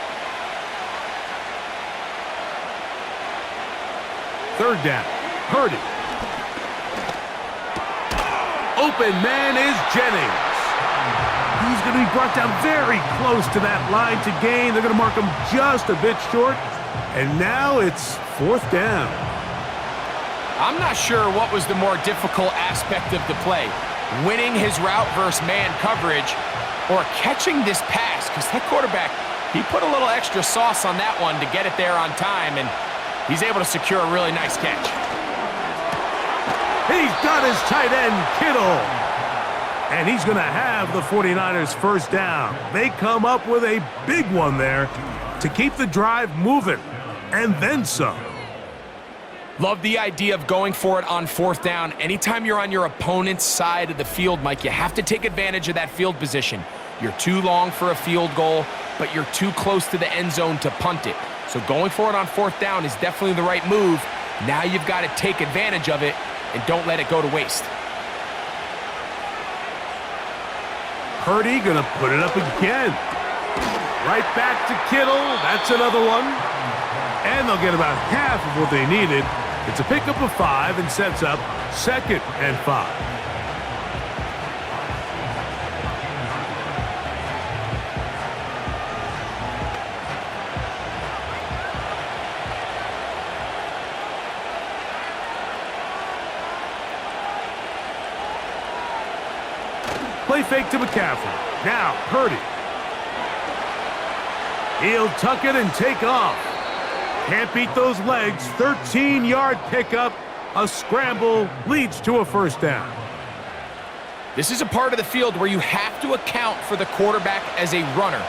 3rd down, Purdy. Open man is Jennings. He's going to be brought down very close to that line to gain. They're going to mark him just a bit short. And now it's 4th down. I'm not sure what was the more difficult aspect of the play, winning his route versus man coverage or catching this pass, because that quarterback, he put a little extra sauce on that one to get it there on time, and he's able to secure a really nice catch. He's got his tight end, Kittle. And he's going to have the 49ers first down. They come up with a big one there to keep the drive moving, and then some. Love the idea of going for it on 4th down. Anytime you're on your opponent's side of the field, Mike, you have to take advantage of that field position. You're too long for a field goal, but you're too close to the end zone to punt it. So going for it on 4th down is definitely the right move. Now you've got to take advantage of it and don't let it go to waste. Purdy gonna put it up again. Right back to Kittle. That's another one. And they'll get about half of what they needed. It's a pickup of 5 and sets up 2nd and 5. Play fake to McCaffrey. Now, Purdy. He'll tuck it and take off. Can't beat those legs. 13-yard pickup. A scramble leads to a first down. This is a part of the field where you have to account for the quarterback as a runner.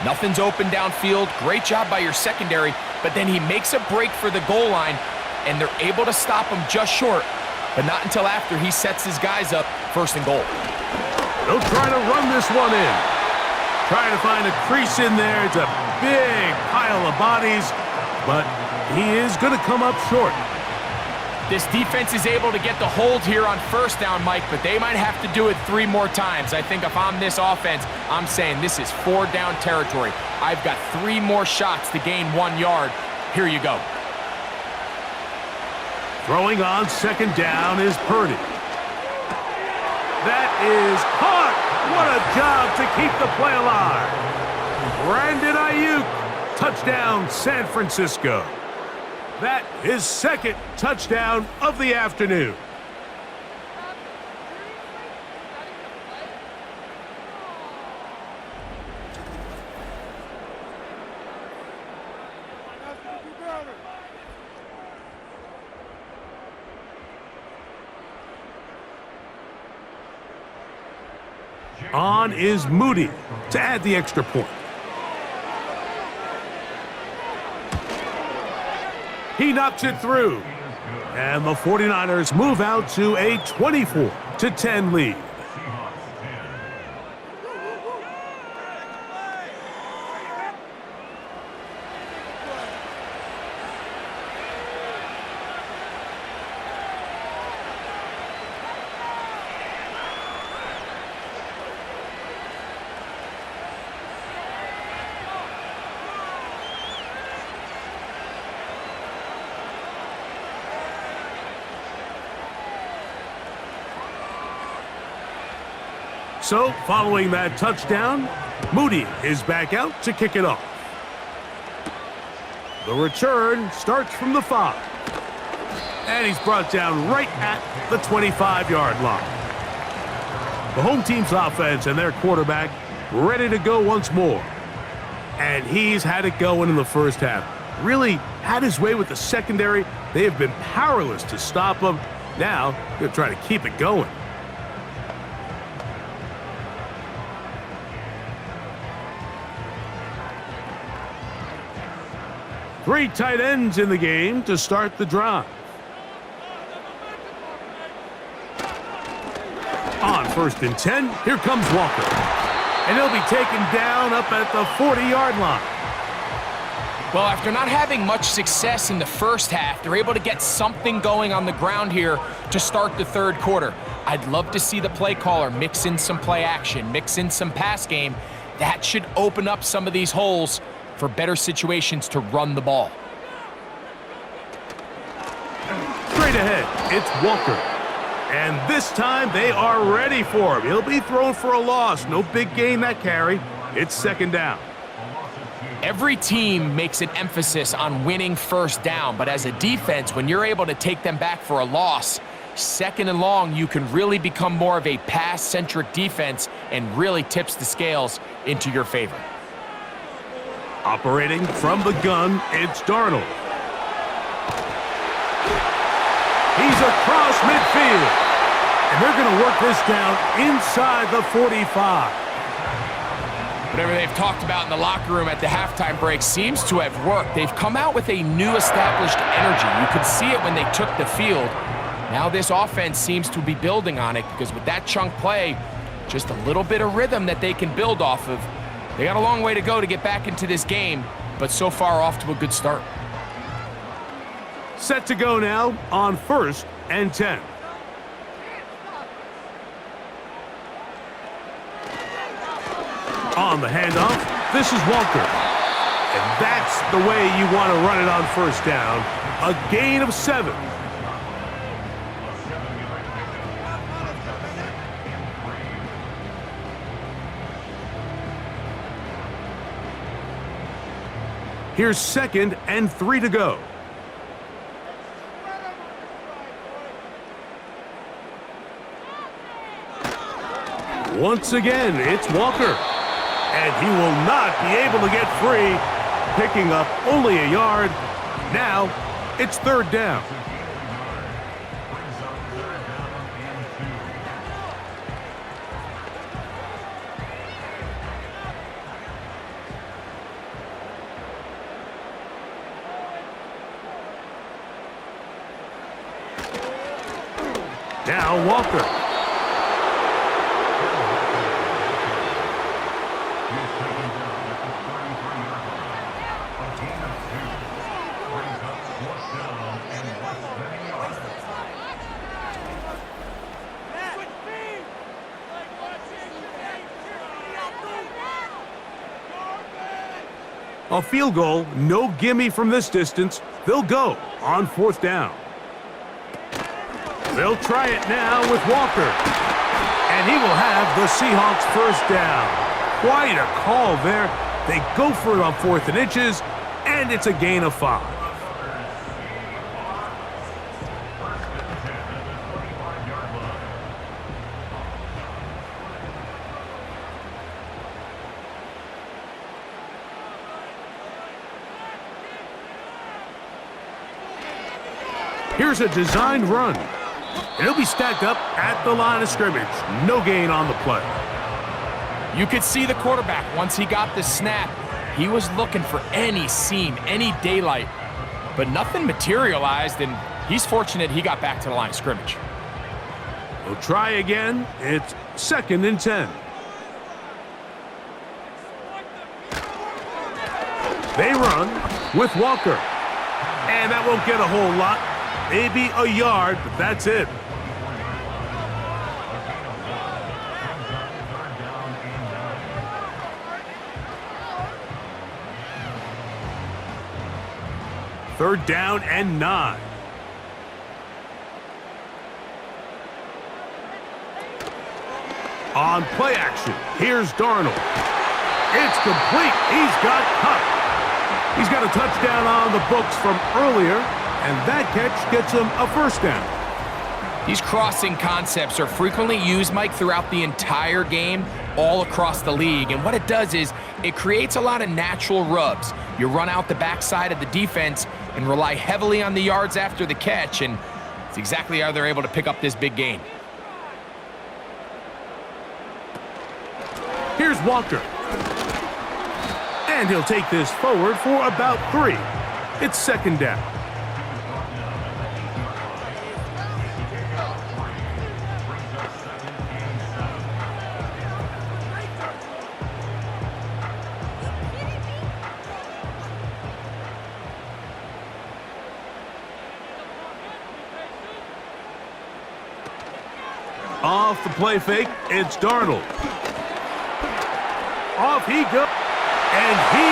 Nothing's open downfield. Great job by your secondary, but then he makes a break for the goal line, and they're able to stop him just short, but not until after he sets his guys up 1st and goal. They'll try to run this one in. Trying to find a crease in there. It's a big pile of bodies, but he is going to come up short. This defense is able to get the hold here on 1st down, Mike, but they might have to do it 3 more times. I think if I'm this offense, I'm saying this is 4 down territory. I've got 3 more shots to gain 1 yard. Here you go. Throwing on 2nd down is Purdy. That is caught. What a job to keep the play alive. Brandon Ayuk, touchdown San Francisco. That is 2nd touchdown of the afternoon. On is Moody to add the extra point. He knocks it through. And the 49ers move out to a 24-10 lead. So, following that touchdown, Moody is back out to kick it off. The return starts from the 5. And he's brought down right at the 25-yard line. The home team's offense and their quarterback ready to go once more. And he's had it going in the first half. Really had his way with the secondary. They have been powerless to stop him. Now, they're trying to keep it going. Three tight ends in the game to start the drive. On 1st and 10, here comes Walker. And he'll be taken down up at the 40-yard line. Well, after not having much success in the first half, they're able to get something going on the ground here to start the 3rd quarter. I'd love to see the play caller mix in some play action, mix in some pass game. That should open up some of these holes for better situations to run the ball. Straight ahead, it's Walker. And this time they are ready for him. He'll be thrown for a loss. No big gain that carry. It's second down. Every team makes an emphasis on winning first down, but as a defense, when you're able to take them back for a loss, second and long, you can really become more of a pass-centric defense and really tips the scales into your favor. Operating from the gun, it's Darnold. He's across midfield. And they're going to work this down inside the 45. Whatever they've talked about in the locker room at the halftime break seems to have worked. They've come out with a new established energy. You could see it when they took the field. Now this offense seems to be building on it because with that chunk play, just a little bit of rhythm that they can build off of. They got a long way to go to get back into this game, but so far off to a good start. Set to go now on 1st and 10. On the handoff, this is Walker. And that's the way you want to run it on first down. A gain of 7. Here's 2nd and 3 to go. Once again, it's Walker. And he will not be able to get free, picking up only a yard. Now, it's 3rd down. Now Walker. A field goal, no gimme from this distance. They'll go on 4th down. They'll try it now with Walker. And he will have the Seahawks first down. Quite a call there. They go for it on 4th and inches, and it's a gain of 5. Here's a designed run. And he'll be stacked up at the line of scrimmage. No gain on the play. You could see the quarterback, once he got the snap, he was looking for any seam, any daylight, but nothing materialized, and he's fortunate he got back to the line of scrimmage. We'll try again. It's 2nd and 10. They run with Walker. And that won't get a whole lot. Maybe a yard, but that's it. Third down and 9. On play action, here's Darnold. It's complete. He's got Cup. He's got a touchdown on the books from earlier, and that catch gets him a first down. These crossing concepts are frequently used, Mike, throughout the entire game, all across the league. And what it does is it creates a lot of natural rubs. You run out the backside of the defense and rely heavily on the yards after the catch, and it's exactly how they're able to pick up this big gain. Here's Walker. And he'll take this forward for about 3. It's 2nd down. Off the play fake, it's Darnold. Off he goes, and he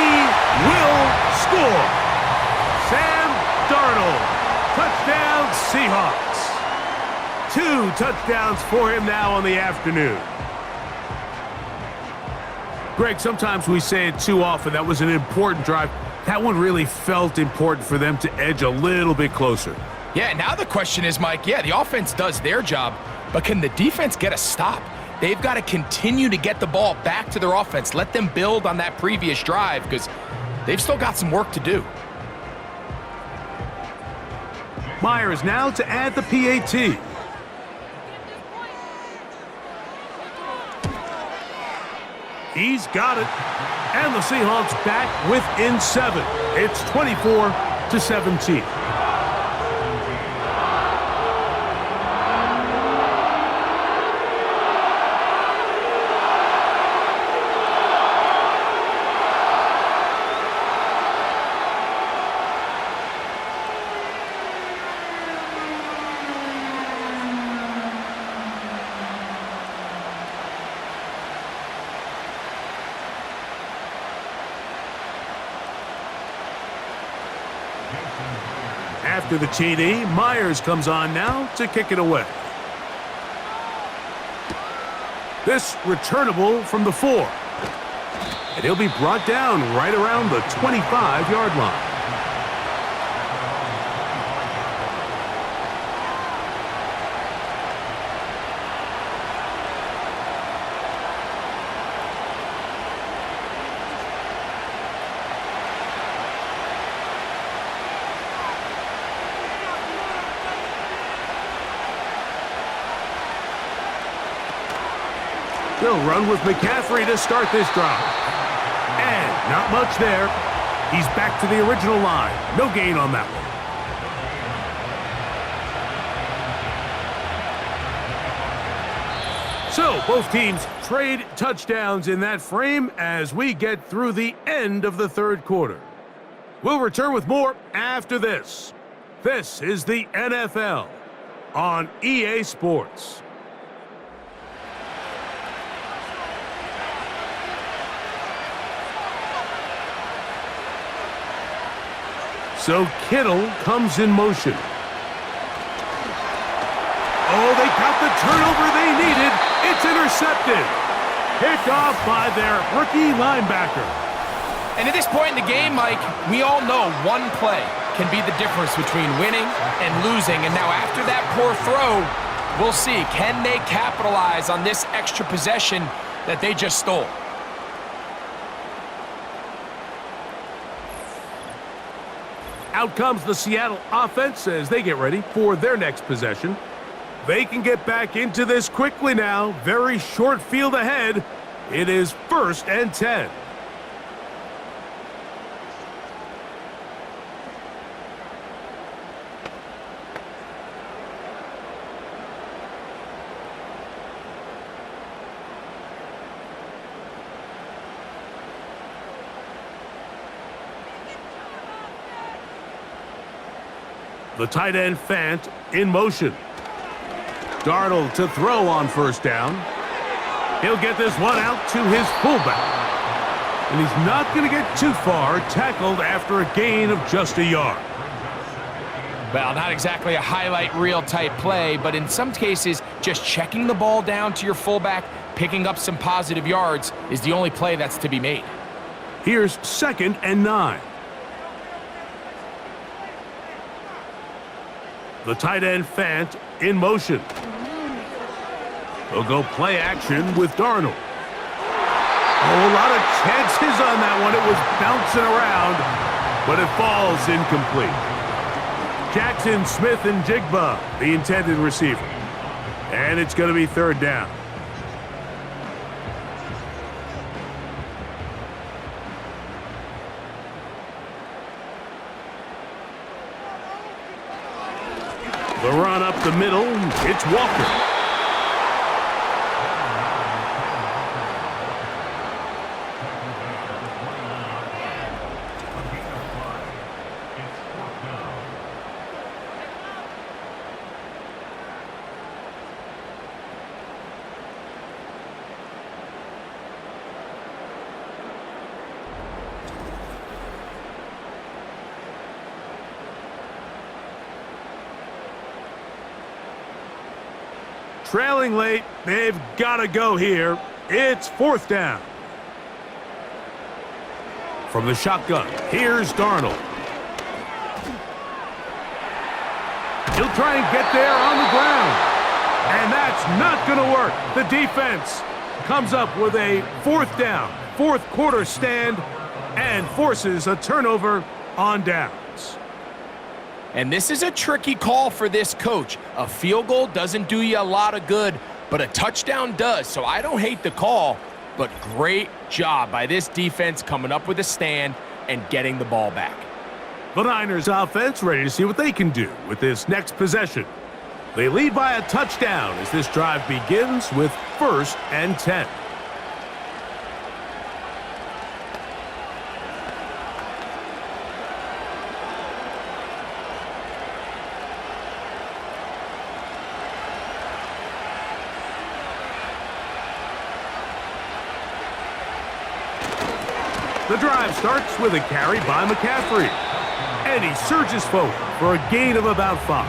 will score. Sam Darnold, touchdown Seahawks. 2 touchdowns for him now on the afternoon. Greg, sometimes we say it too often. That was an important drive. That one really felt important for them to edge a little bit closer. Yeah, now the question is, Mike, the offense does their job, but can the defense get a stop? They've got to continue to get the ball back to their offense. Let them build on that previous drive because they've still got some work to do. Myers now to add the PAT. He's got it. And the Seahawks back within 7. It's 24-17. After the TD, Myers comes on now to kick it away. This returnable from the 4. And he'll be brought down right around the 25-yard line. They'll run with McCaffrey to start this drive. And not much there. He's back to the original line. No gain on that one. So both teams trade touchdowns in that frame as we get through the end of the third quarter. We'll return with more after this. This is the NFL on EA Sports. So Kittle comes in motion. Oh, they got the turnover they needed. It's intercepted. Picked off by their rookie linebacker. And at this point in the game, Mike, we all know one play can be the difference between winning and losing. And now after that poor throw, we'll see. Can they capitalize on this extra possession that they just stole? Out comes the Seattle offense as they get ready for their next possession. They can get back into this quickly now. Very short field ahead. It is 1st and 10. The tight end Fant in motion. Darnold to throw on 1st down. He'll get this one out to his fullback. And he's not going to get too far, tackled after a gain of just a yard. Well, not exactly a highlight reel type play, but in some cases, just checking the ball down to your fullback, picking up some positive yards is the only play that's to be made. Here's 2nd and 9. The tight end Fant in motion. They'll go play action with Darnold. Oh, a lot of chances on that one. It was bouncing around, but it falls incomplete. Jackson, Smith-Njigba, the intended receiver. And it's going to be 3rd down. The run up the middle, it's Walker. trailing late. They've got to go here. It's 4th down. From the shotgun, here's Darnold. He'll try and get there on the ground. And that's not going to work. The defense comes up with a 4th down, 4th quarter stand, and forces a turnover on downs. And this is a tricky call for this coach. A field goal doesn't do you a lot of good, but a touchdown does. So I don't hate the call, but great job by this defense coming up with a stand and getting the ball back. The Niners offense ready to see what they can do with this next possession. They lead by a touchdown as this drive begins with 1st and 10. The drive starts with a carry by McCaffrey. And he surges forward for a gain of about 5.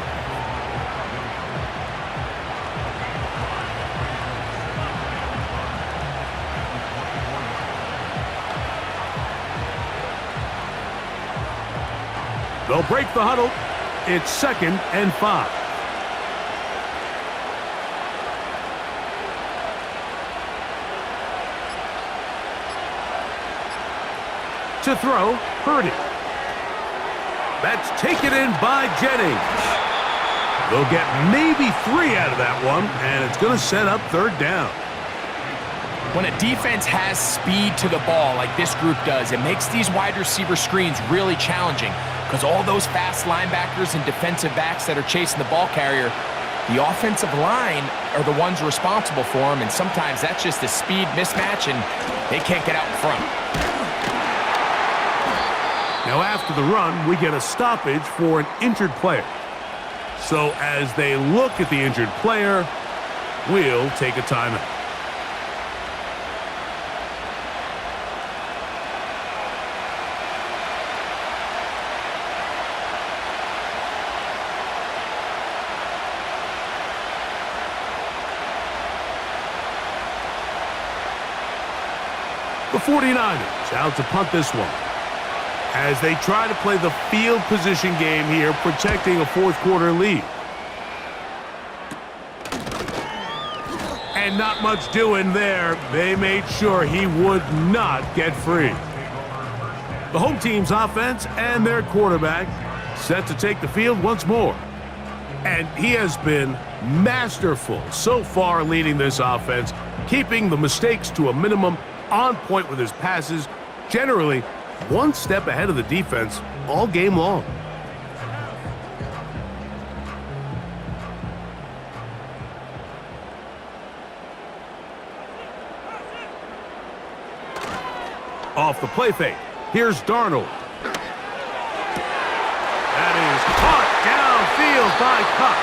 They'll break the huddle. It's 2nd and 5. To throw, Purdy. That's taken in by Jennings. They'll get maybe 3 out of that one, and it's going to set up 3rd down. When a defense has speed to the ball like this group does, it makes these wide receiver screens really challenging because all those fast linebackers and defensive backs that are chasing the ball carrier, the offensive line are the ones responsible for them, and sometimes that's just a speed mismatch, and they can't get out in front. Now after the run, we get a stoppage for an injured player. So as they look at the injured player, we'll take a timeout. The 49ers out to punt this one, as they try to play the field position game here, protecting a 4th quarter lead. And not much doing there. They made sure he would not get free. The home team's offense and their quarterback set to take the field once more. And he has been masterful so far leading this offense, keeping the mistakes to a minimum, on point with his passes, generally one step ahead of the defense all game long. Off the play fake, here's Darnold. That is caught downfield by Cup.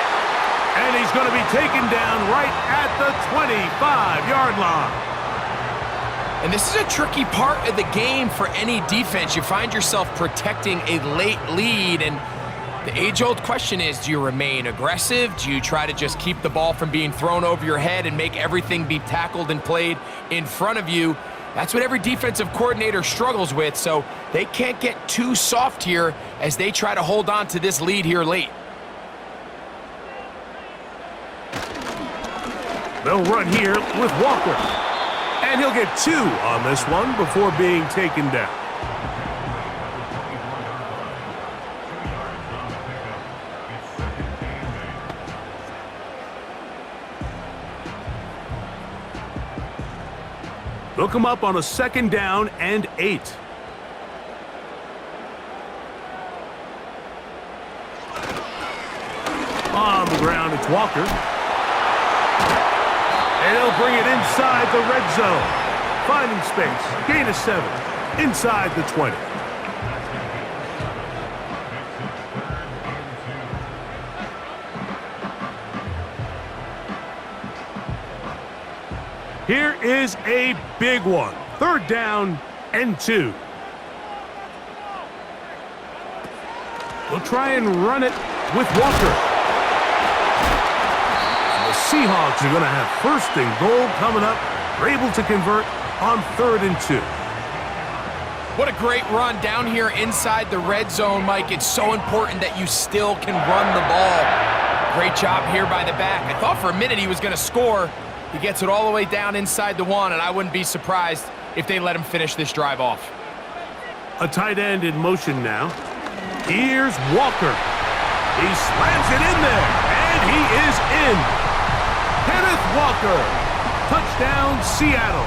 And he's going to be taken down right at the 25-yard line. And this is a tricky part of the game for any defense. You find yourself protecting a late lead, and the age-old question is, do you remain aggressive? Do you try to just keep the ball from being thrown over your head and make everything be tackled and played in front of you? That's what every defensive coordinator struggles with, so they can't get too soft here as they try to hold on to this lead here late. They'll run here with Walker. And he'll get 2 on this one before being taken down. They'll come up on a 2nd down and 8. On the ground, it's Walker. And he'll bring it inside the red zone. Finding space, gain of 7, inside the 20. Here is a big one. 3rd down and 2. We'll try and run it with Walker. The Seahawks are going to have 1st and goal coming up. They're able to convert on 3rd and 2. What a great run down here inside the red zone, Mike. It's so important that you still can run the ball. Great job here by the back. I thought for a minute he was going to score. He gets it all the way down inside the 1, and I wouldn't be surprised if they let him finish this drive off. A tight end in motion now. Here's Walker. He slams it in there, and he is in. Kenneth Walker. Touchdown, Seattle.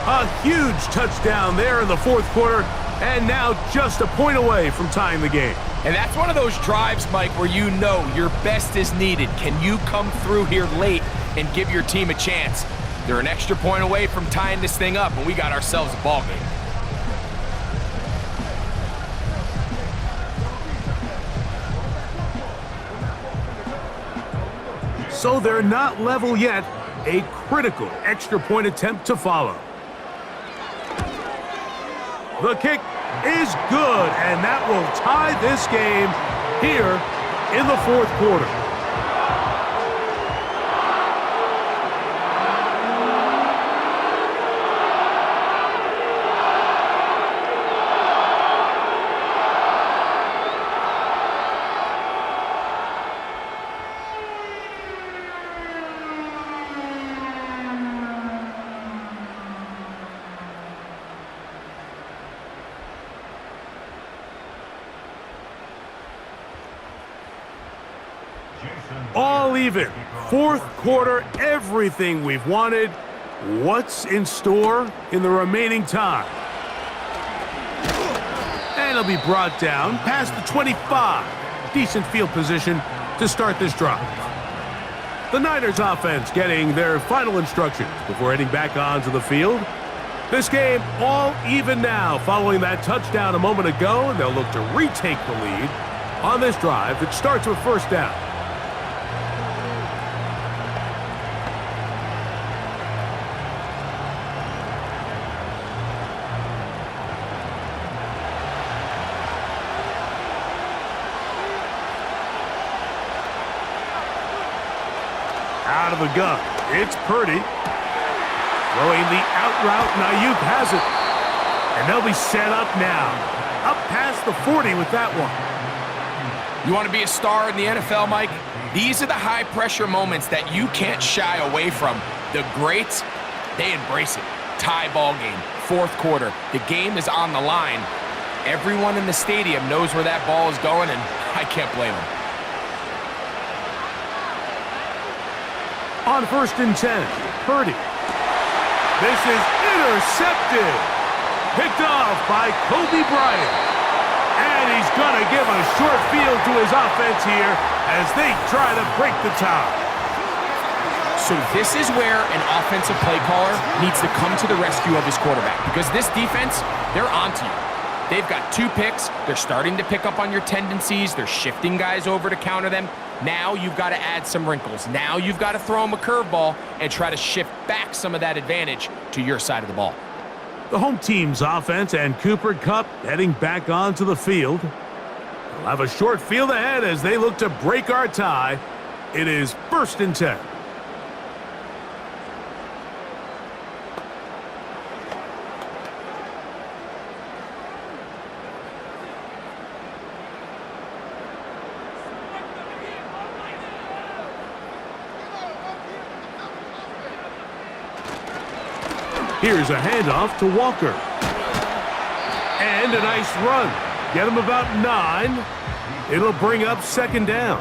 A huge touchdown there in the 4th quarter, and now just a point away from tying the game. And that's one of those drives, Mike, where you know your best is needed. Can you come through here late and give your team a chance? They're an extra point away from tying this thing up, and we got ourselves a ball game. So they're not level yet. A critical extra point attempt to follow. The kick is good, and that will tie this game here in the 4th quarter. All even. 4th quarter, everything we've wanted. What's in store in the remaining time? And it'll be brought down past the 25. Decent field position to start this drive. The Niners offense getting their final instructions before heading back onto the field. This game all even now following that touchdown a moment ago, and they'll look to retake the lead on this drive that starts with 1st down. Out of the gun, it's Purdy. Throwing the out route, Ayuk has it. And they'll be set up now. Up past the 40 with that one. You want to be a star in the NFL, Mike? These are the high-pressure moments that you can't shy away from. The greats, they embrace it. Tie ball game, 4th quarter. The game is on the line. Everyone in the stadium knows where that ball is going, and I can't blame them. On 1st and 10, Purdy. This is intercepted. Picked off by Kobe Bryant. And he's going to give a short field to his offense here as they try to break the tie. So this is where an offensive play caller needs to come to the rescue of his quarterback, because this defense, they're onto you. They've got 2 picks. They're starting to pick up on your tendencies. They're shifting guys over to counter them. Now you've got to add some wrinkles. Now you've got to throw them a curveball and try to shift back some of that advantage to your side of the ball. The home team's offense and Cooper Kupp heading back onto the field. They'll have a short field ahead as they look to break our tie. It is 1st and 10. Here's a handoff to Walker. And a nice run. Get him about 9. It'll bring up 2nd down.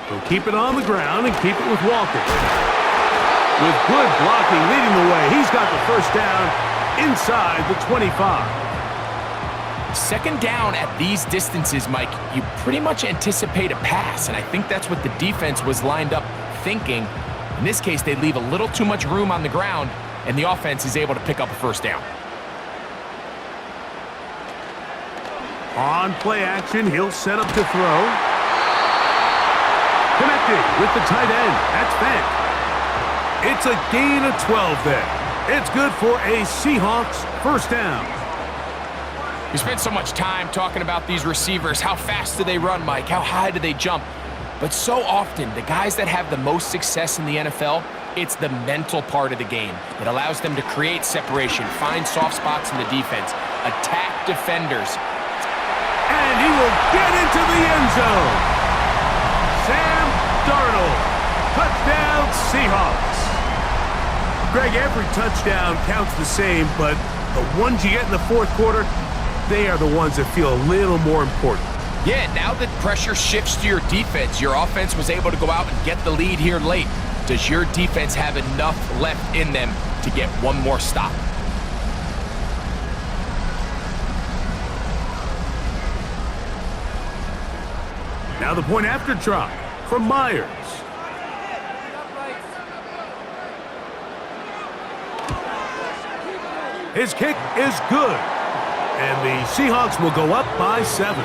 He'll keep it on the ground and keep it with Walker. With good blocking leading the way, he's got the 1st down inside the 25. 2nd down at these distances, Mike, you pretty much anticipate a pass, and I think that's what the defense was lined up thinking. In this case, they leave a little too much room on the ground, and the offense is able to pick up a 1st down. On play action, he'll set up to throw. Looking with the tight end. That's Fant. It's a gain of 12 there. It's good for a Seahawks first down. We spent so much time talking about these receivers. How fast do they run, Mike? How high do they jump? But so often, the guys that have the most success in the NFL, it's the mental part of the game. It allows them to create separation, find soft spots in the defense, attack defenders. And he will get into the end zone. Sam Darnold. Touchdown, Seahawks. Greg, every touchdown counts the same, but the ones you get in the fourth quarter, they are the ones that feel a little more important. Yeah, now that pressure shifts to your defense, your offense was able to go out and get the lead here late. Does your defense have enough left in them to get one more stop? Now the point after drop from Myers. His kick is good. And the Seahawks will go up by 7.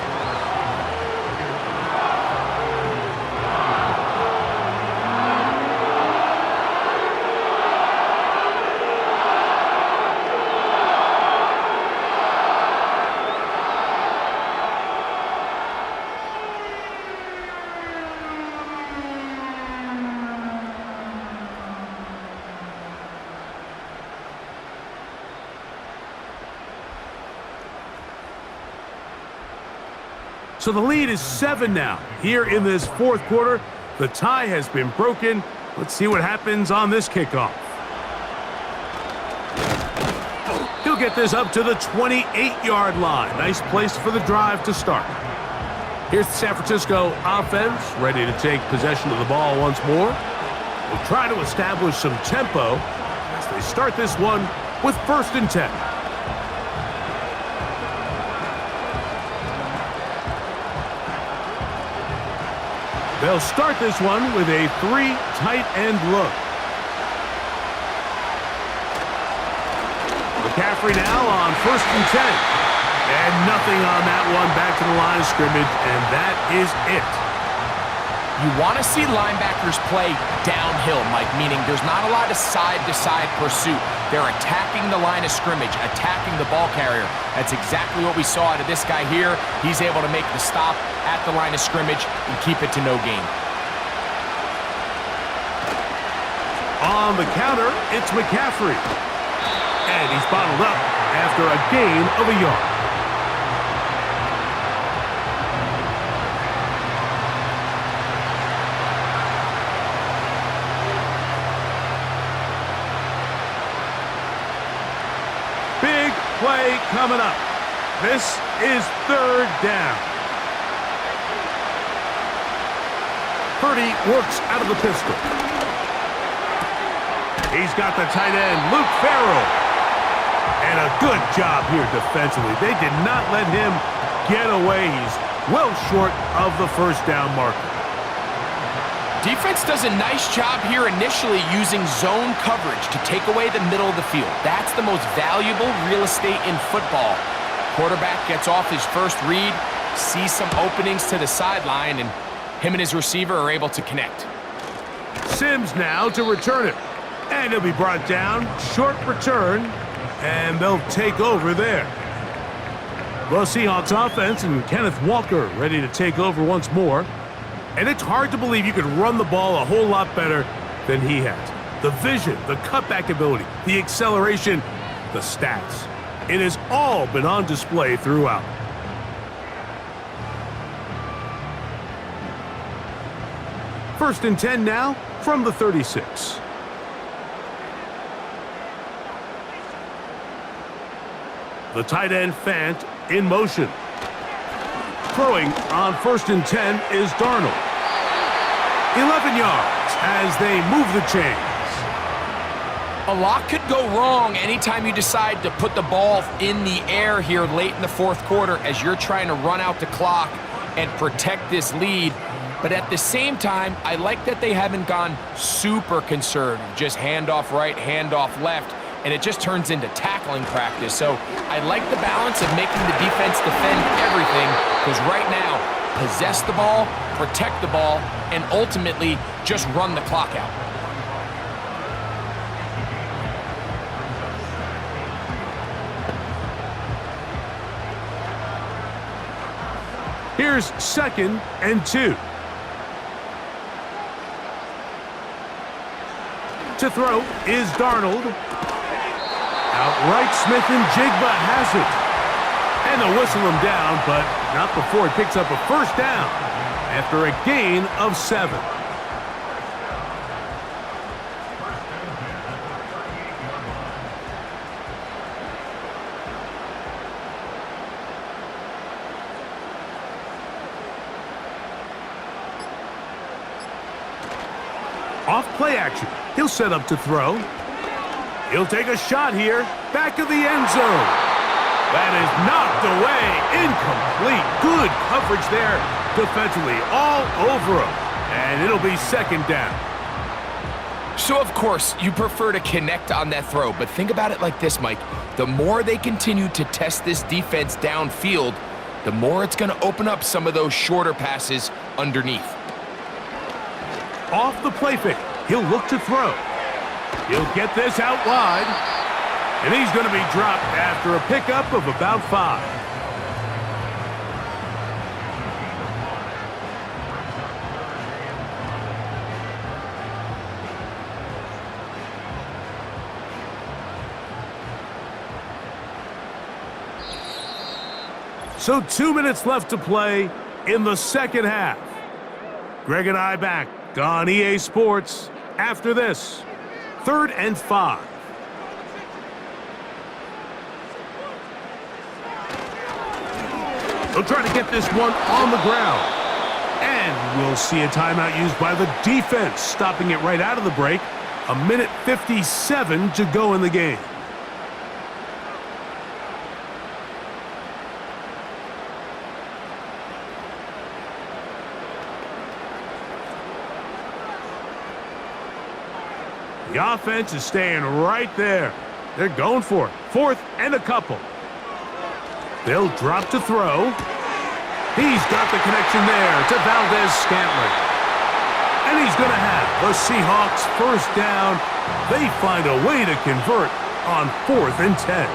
So the lead is 7 now. Here in this fourth quarter, the tie has been broken. Let's see what happens on this kickoff. He'll get this up to the 28-yard line. Nice place for the drive to start. Here's the San Francisco offense, ready to take possession of the ball once more. They'll try to establish some tempo as they start this one with 1st and 10. They'll start this one with a 3 tight end look. McCaffrey now on 1st and 10. And nothing on that one, back to the line of scrimmage, and that is it. You want to see linebackers play downhill, Mike, meaning there's not a lot of side-to-side pursuit. They're attacking the line of scrimmage, attacking the ball carrier. That's exactly what we saw out of this guy here. He's able to make the stop at the line of scrimmage and keep it to no gain. On the counter, it's McCaffrey. And he's bottled up after a gain of a yard. Big play coming up. This is 3rd down. Purdy works out of the pistol. He's got the tight end, Luke Farrell. And a good job here defensively. They did not let him get away. He's well short of the 1st down marker. Defense does a nice job here initially using zone coverage to take away the middle of the field. That's the most valuable real estate in football. Quarterback gets off his first read, sees some openings to the sideline, and him and his receiver are able to connect. Sims now to return it. And he'll be brought down. Short return. And they'll take over there. Well, Seahawks offense and Kenneth Walker ready to take over once more. And it's hard to believe you could run the ball a whole lot better than he has. The vision, the cutback ability, the acceleration, the stats. It has all been on display throughout. First and 10 now from the 36. The tight end Fant in motion. Throwing on 1st and 10 is Darnold. 11 yards as they move the chains. A lot could go wrong anytime you decide to put the ball in the air here late in the fourth quarter as you're trying to run out the clock and protect this lead. But at the same time, I like that they haven't gone super conservative. Just handoff right, handoff left. and it just turns into tackling practice. So I like the balance of making the defense defend everything, because right now, possess the ball, protect the ball, and ultimately just run the clock out. Here's 2nd and 2. To throw is Darnold. Outright Smith-njigba has it. And they'll whistle him down, but not before he picks up a first down after a gain of 7. Off play action. He'll set up to throw. He'll take a shot here. Back of the end zone. That is knocked away. Incomplete. Good coverage there defensively. All over him. And it'll be 2nd down. So, of course, you prefer to connect on that throw, but think about it like this, Mike. The more they continue to test this defense downfield, the more it's going to open up some of those shorter passes underneath. Off the play fake, he'll look to throw. He'll get this out wide, and he's going to be dropped after a pickup of about 5. So 2 minutes left to play in the second half. Greg and I back on EA Sports after this. 3rd and 5. They'll try to get this one on the ground. And we'll see a timeout used by the defense, stopping it right out of the break. 1:57 to go in the game. The offense is staying right there. They're going for it. 4th and a couple. They'll drop to throw. He's got the connection there to Valdez-Scantling. And he's going to have the Seahawks first down. They find a way to convert on 4th and 10.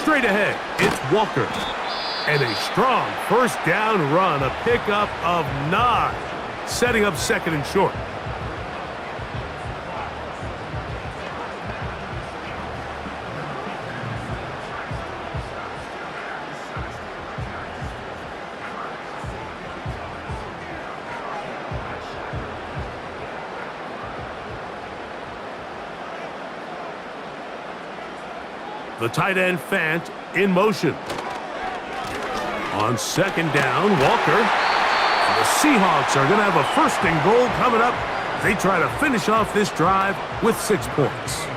Straight ahead, it's Walker. And a strong first down run, a pickup of 9, setting up 2nd and short. The tight end Fant in motion. On 2nd down, Walker. And the Seahawks are going to have a 1st and goal coming up. They try to finish off this drive with 6 points.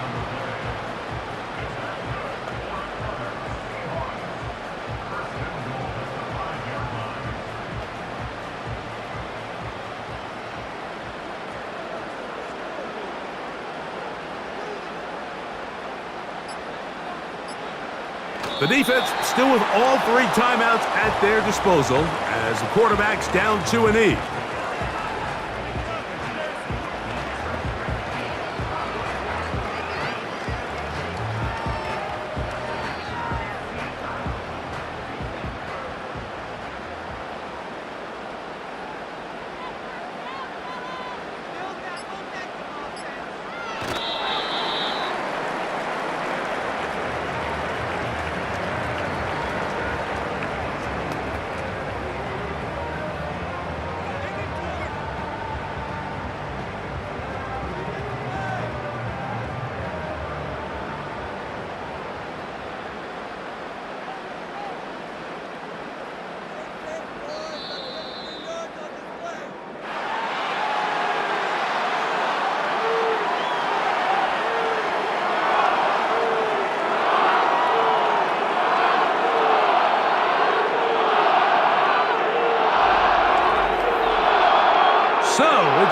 The defense still with all 3 timeouts at their disposal as the quarterback's down to an E.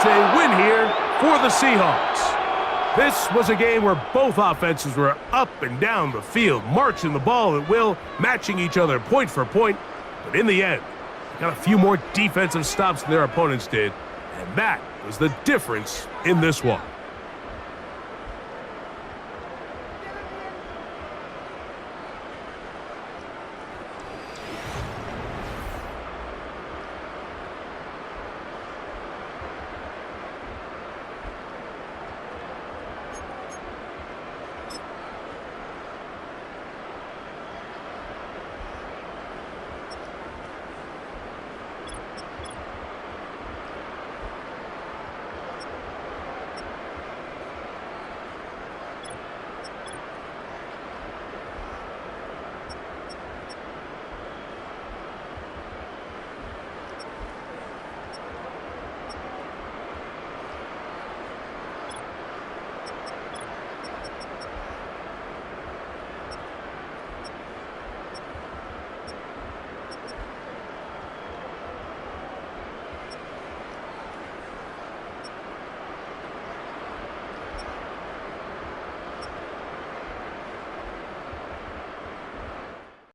it's a win here for the Seahawks. This was a game where both offenses were up and down the field, marching the ball at will, matching each other point for point. But in the end, they got a few more defensive stops than their opponents did, and that was the difference in this one.